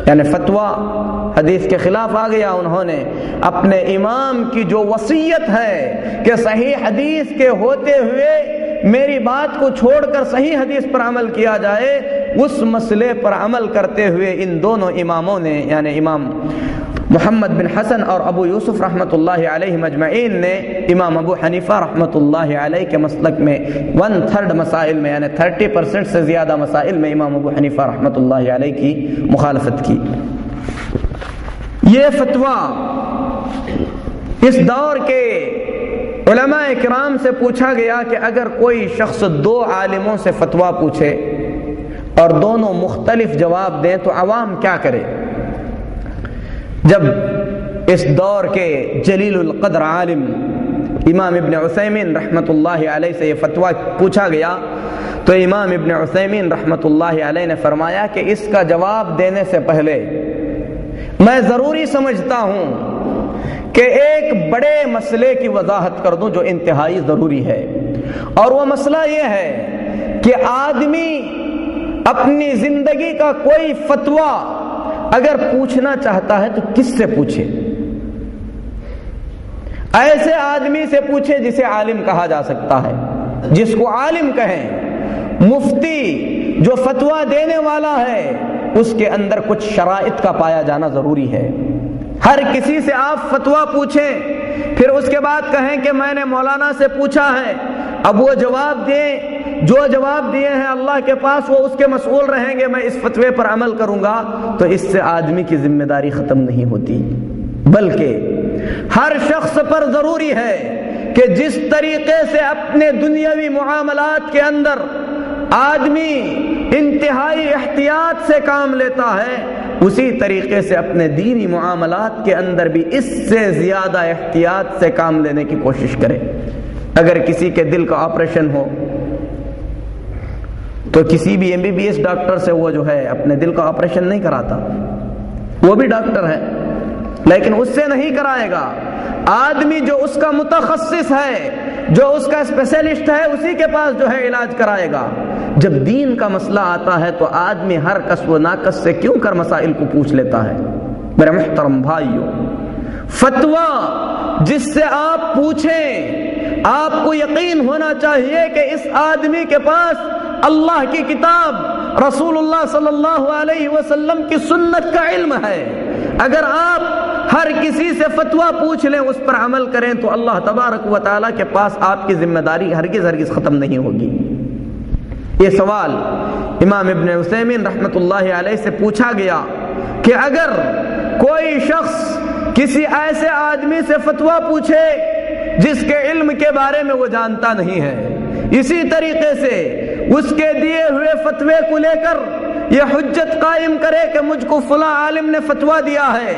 یعنی فتویٰ حدیث کے خلاف آ گیا۔ انہوں نے اپنے امام کی جو وصیت ہے کہ صحیح حدیث کے ہوتے ہوئے میری بات کو چھوڑ کر صحیح حدیث پر عمل کیا جائے، اس مسئلے پر عمل کرتے ہوئے ان دونوں اماموں نے، یعنی امام محمد بن حسن اور ابو یوسف رحمۃ اللہ علیہ مجمعین نے امام ابو حنیفہ رحمۃ اللہ علیہ کے مسلک میں 1/3 مسائل میں، یعنی 30% سے زیادہ مسائل میں امام ابو حنیفہ رحمۃ اللہ علیہ کی مخالفت کی۔ یہ فتویٰ اس دور کے علماء کرام سے پوچھا گیا کہ اگر کوئی شخص 2 عالموں سے فتویٰ پوچھے اور دونوں مختلف جواب دیں تو عوام کیا کرے؟ جب اس دور کے جلیل القدر عالم امام ابن عثیمین رحمۃ اللہ علیہ سے یہ فتویٰ پوچھا گیا تو امام ابن عثیمین رحمۃ اللہ علیہ نے فرمایا کہ اس کا جواب دینے سے پہلے میں ضروری سمجھتا ہوں کہ ایک بڑے مسئلے کی وضاحت کر دوں جو انتہائی ضروری ہے، اور وہ مسئلہ یہ ہے کہ آدمی اپنی زندگی کا کوئی فتویٰ اگر پوچھنا چاہتا ہے تو کس سے پوچھے؟ ایسے آدمی سے پوچھے جسے عالم کہا جا سکتا ہے، جس کو عالم کہیں۔ مفتی جو فتویٰ دینے والا ہے اس کے اندر کچھ شرائط کا پایا جانا ضروری ہے۔ ہر کسی سے آپ فتویٰ پوچھیں، پھر اس کے بعد کہیں کہ میں نے مولانا سے پوچھا ہے، اب وہ جواب دیں، جو جواب دیے ہیں اللہ کے پاس وہ اس کے مسئول رہیں گے، میں اس فتوے پر عمل کروں گا، تو اس سے آدمی کی ذمہ داری ختم نہیں ہوتی، بلکہ ہر شخص پر ضروری ہے کہ جس طریقے سے اپنے دنیاوی معاملات کے اندر آدمی انتہائی احتیاط سے کام لیتا ہے، اسی طریقے سے اپنے دینی معاملات کے اندر بھی اس سے زیادہ احتیاط سے کام لینے کی کوشش کرے۔ اگر کسی کے دل کا آپریشن ہو تو کسی بھی MBBS ڈاکٹر سے وہ جو ہے اپنے دل کا آپریشن نہیں کراتا، وہ بھی ڈاکٹر ہے لیکن اس سے نہیں کرائے گا۔ آدمی جو اس کا متخصص ہے، جو اس کا اسپیشلسٹ ہے، اسی کے پاس جو ہے علاج کرائے گا۔ جب دین کا مسئلہ آتا ہے تو آدمی ہر کس و ناکس سے کیوں کر مسائل کو پوچھ لیتا ہے۔ میرے محترم بھائیو، فتویٰ جس سے آپ پوچھیں، آپ کو یقین ہونا چاہیے کہ اس آدمی کے پاس اللہ کی کتاب، رسول اللہ صلی اللہ علیہ وسلم کی سنت کا علم ہے۔ اگر آپ ہر کسی سے فتویٰ پوچھ لیں، اس پر عمل کریں، تو اللہ تبارک و تعالیٰ کے پاس آپ کی ذمہ داری ہرگز ختم نہیں ہوگی۔ یہ سوال امام ابن عثیمین رحمۃ اللہ علیہ سے پوچھا گیا کہ اگر کوئی شخص کسی ایسے آدمی سے فتویٰ پوچھے جس کے علم کے بارے میں وہ جانتا نہیں ہے، اسی طریقے سے اس کے دیے ہوئے فتوے کو لے کر یہ حجت قائم کرے کہ مجھ کو فلاں عالم نے فتویٰ دیا ہے،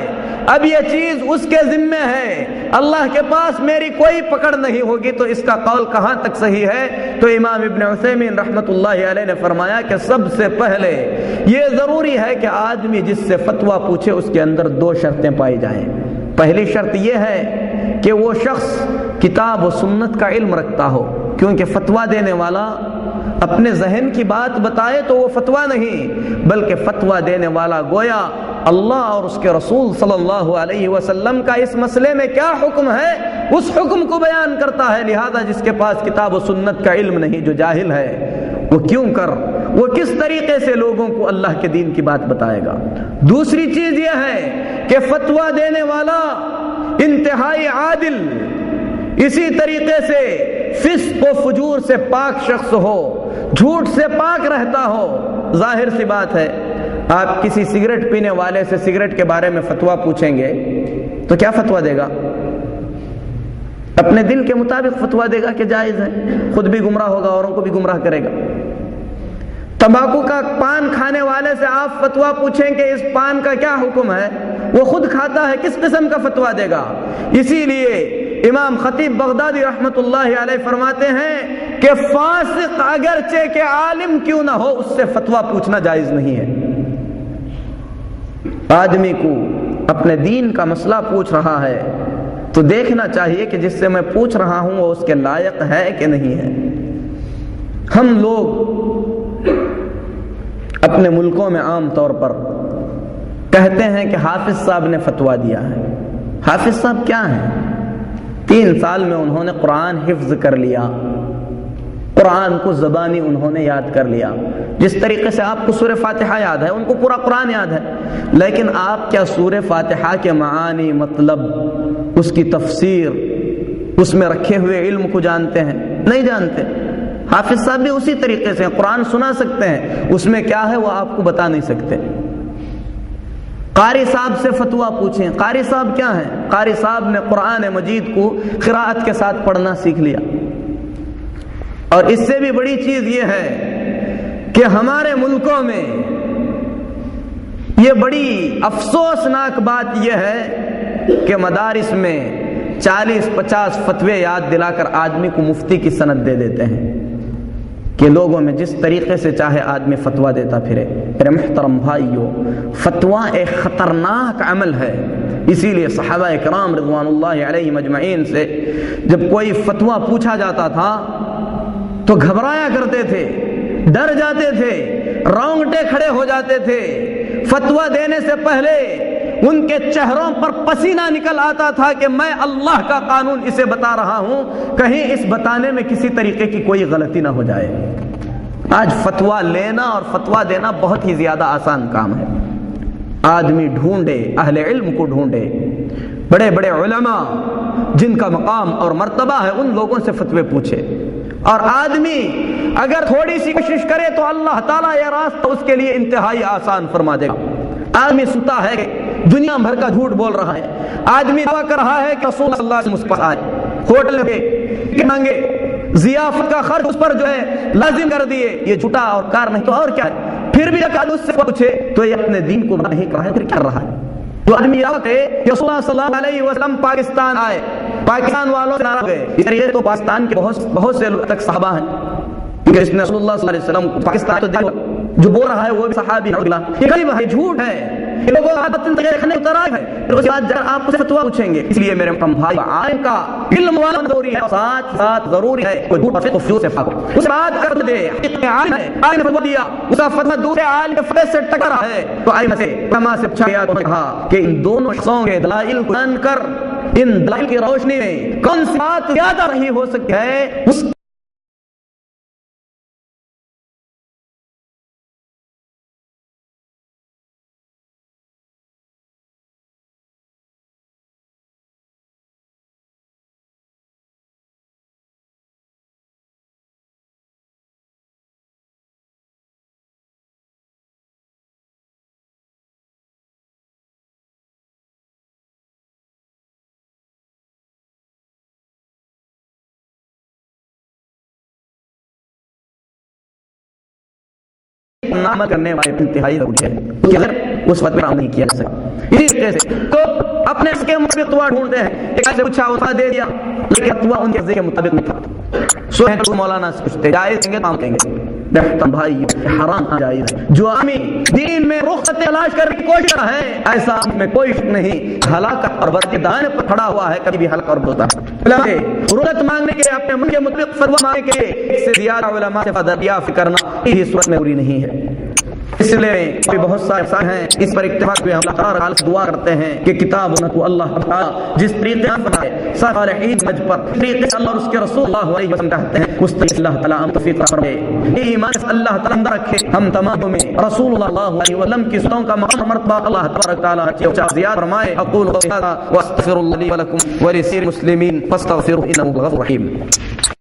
اب یہ چیز اس کے ذمے ہے، اللہ کے پاس میری کوئی پکڑ نہیں ہوگی، تو اس کا قول کہاں تک صحیح ہے؟ تو امام ابن عثیمین رحمۃ اللہ علیہ نے فرمایا کہ سب سے پہلے یہ ضروری ہے کہ آدمی جس سے فتویٰ پوچھے اس کے اندر دو شرطیں پائی جائیں۔ پہلی شرط یہ ہے کہ وہ شخص کتاب و سنت کا علم رکھتا ہو، کیونکہ فتویٰ دینے والا اپنے ذہن کی بات بتائے تو وہ فتویٰ نہیں، بلکہ فتویٰ دینے والا گویا اللہ اور اس کے رسول صلی اللہ علیہ وسلم کا اس مسئلے میں کیا حکم ہے اس حکم کو بیان کرتا ہے۔ لہذا جس کے پاس کتاب و سنت کا علم نہیں، جو جاہل ہے، وہ کیوں کر، وہ کس طریقے سے لوگوں کو اللہ کے دین کی بات بتائے گا؟ دوسری چیز یہ ہے کہ فتویٰ دینے والا انتہائی عادل، اسی طریقے سے فسق و فجور سے پاک شخص ہو، جھوٹ سے پاک رہتا ہو۔ ظاہر سی بات ہے، آپ کسی سگریٹ پینے والے سے سگریٹ کے بارے میں فتویٰ پوچھیں گے تو کیا فتویٰ دے گا؟ اپنے دل کے مطابق فتویٰ دے گا کہ جائز ہے، خود بھی گمراہ ہوگا، اوروں کو بھی گمراہ کرے گا۔ تمباکو کا پان کھانے والے سے آپ فتویٰ پوچھیں کہ اس پان کا کیا حکم ہے، وہ خود کھاتا ہے، کس قسم کا فتویٰ دے گا؟ اسی لیے امام خطیب بغدادی رحمت اللہ علیہ فرماتے ہیں کہ فاسق اگرچہ کہ عالم کیوں نہ ہو، اس سے فتویٰ پوچھنا جائز نہیں ہے۔ آدمی کو اپنے دین کا مسئلہ پوچھ رہا ہے تو دیکھنا چاہیے کہ جس سے میں پوچھ رہا ہوں وہ اس کے لائق ہے کہ نہیں ہے۔ ہم لوگ اپنے ملکوں میں عام طور پر کہتے ہیں کہ حافظ صاحب نے فتویٰ دیا ہے۔ حافظ صاحب کیا ہیں؟ 3 سال میں انہوں نے قرآن حفظ کر لیا، قرآن کو زبانی انہوں نے یاد کر لیا۔ جس طریقے سے آپ کو سورہ فاتحہ یاد ہے، ان کو پورا قرآن یاد ہے، لیکن آپ کیا سورہ فاتحہ کے معانی، مطلب، اس کی تفسیر، اس میں رکھے ہوئے علم کو جانتے ہیں؟ نہیں جانتے۔ حافظ صاحب بھی اسی طریقے سے قرآن سنا سکتے ہیں، اس میں کیا ہے وہ آپ کو بتا نہیں سکتے۔ قاری صاحب سے فتویٰ پوچھیں، قاری صاحب کیا ہیں؟ قاری صاحب نے قرآن مجید کو قراءت کے ساتھ پڑھنا سیکھ لیا۔ اور اس سے بھی بڑی چیز یہ ہے کہ ہمارے ملکوں میں یہ بڑی افسوسناک بات یہ ہے کہ مدارس میں 40-50 فتوے یاد دلا کر آدمی کو مفتی کی سند دے دیتے ہیں کہ لوگوں میں جس طریقے سے چاہے آدمی فتویٰ دیتا پھرے۔ میرے محترم بھائیو، فتویٰ ایک خطرناک عمل ہے، اسی لیے صحابہ کرام رضوان اللہ علیہم اجمعین سے جب کوئی فتویٰ پوچھا جاتا تھا تو گھبرایا کرتے تھے، ڈر جاتے تھے، رونگٹے کھڑے ہو جاتے تھے۔ فتویٰ دینے سے پہلے ان کے چہروں پر پسینہ نکل آتا تھا کہ میں اللہ کا قانون اسے بتا رہا ہوں، کہیں اس بتانے میں کسی طریقے کی کوئی غلطی نہ ہو جائے۔ آج فتویٰ لینا اور فتویٰ دینا بہت ہی زیادہ آسان کام ہے۔ آدمی ڈھونڈے، اہل علم کو ڈھونڈے، بڑے بڑے علماء جن کا مقام اور مرتبہ ہے ان لوگوں سے فتوے پوچھے، اور آدمی اگر تھوڑی سی کوشش کرے تو اللہ تعالیٰ یہ راستہ اس کے لیے انتہائی آسان فرما دے گا۔ آدمی سنتا ہے کہ دنیا بھر کا جھوٹ بول رہا ہے، آدمی دعویٰ کر رہا ہے کہ رسول صلی اللہ علیہ وسلم آئے، ہوٹل کے مانگے، ضیافت کا خرچ اس پر جو ہے لازم کر دیے، یہ جھوٹا اور کار نہیں تو اور کیا ہے؟ پھر بھی اگر اس سے پوچھے تو یہ اپنے دین کو نہیں کر رہا ہے، پھر کیا کر رہا ہے؟ جو آدمی یہ کہے کہ رسول اللہ صلی اللہ علیہ وسلم پاکستان آئے، پاکستان والوں سے ناراض ہو گئے، یہ تو پاکستان کے بہت سے لوگ تک صحابہ ہیں، کیونکہ اس نے رسول اللہ صلی اللہ علیہ وسلم کو پاکستان تو دیکھو، جو بول رہا ہے وہ بھی صحابی ہے، یہ غریب ہے، جھوٹ ہے، لوگوں ہے۔ پھر اس کے بعد آپ سے فتویٰ پوچھیں گے۔ اس لیے میرے بھائی عالم کا علم والا ضروری ہے، ساتھ ساتھ ضروری ہے کوئی جھوٹ اور فضول سے پاک ہو، اس بات کر دے عالم ہے، عالم نے فتویٰ دیا، اس کا فتویٰ دوسرے عالم کے فتوے سے ٹکرا ہے تو علماء سے پوچھا گیا تو کہا کہ ان دونوں شخصوں کے دلائل کو جان کر ان دلائل کی روشنی میں کون سی بات زیادہ رہی ہو سکتی ہے، اس عمل کرنے والے انتہائی ضروری ہے، کیونکہ اگر اس وقت پر عمل نہیں کیا جا سکتا۔ اسی طرح سے تو اپنے اس کے مطابق فتویٰ ڈھونڈتے ہیں، ایک سے پوچھا فتویٰ دے دیا لیکن فتویٰ ان کے مطابق نہیں تھا، سو ہیں تو مولانا سے پوچھتے جائز کہیں گے تو ہم کہیں گے بہتر بھائی حرام جائز ہے۔ جو آدمی دین میں رخصت تلاش کرنے کی کوشش کر رہا ہے ایسا میں کوئی شک نہیں ہلاکت اور برکت کے دانے پر کھڑا ہوا ہے، کبھی بھی ہلاک اور ہوتا ہے۔ رخصت مانگنے کے اپنے من کے مطابق فتویٰ مانگنے کے اس سے زیادہ علماء سے دریافت کرنا اس صورت میں ضروری نہیں ہے۔ اس لیے بہت سارے ہیں اس پر اتفاق ہوئے، ہم اللہ تعالیٰ سے دعا کرتے ہیں کہ کتاب کو اللہ تعالیٰ جس طریقے سے بنائے صالحین مجھ پر طریقے سے اللہ اور اس کے رسول اللہ علیہ وسلم کہتے ہیں اس طریقے سے اللہ تعالیٰ ہم توفیق فرمائے، ایمان سے اللہ تعالیٰ اندر رکھے، ہم تمام میں رسول اللہ علیہ وسلم کی سنتوں کا مقام مرتبہ اللہ تبارک تعالیٰ زیادہ فرمائے۔ اقول قولی ھذا واستغفر اللہ لی ولکم ولسائر المسلمین فاستغفروہ انہ هو الغفور الرحیم۔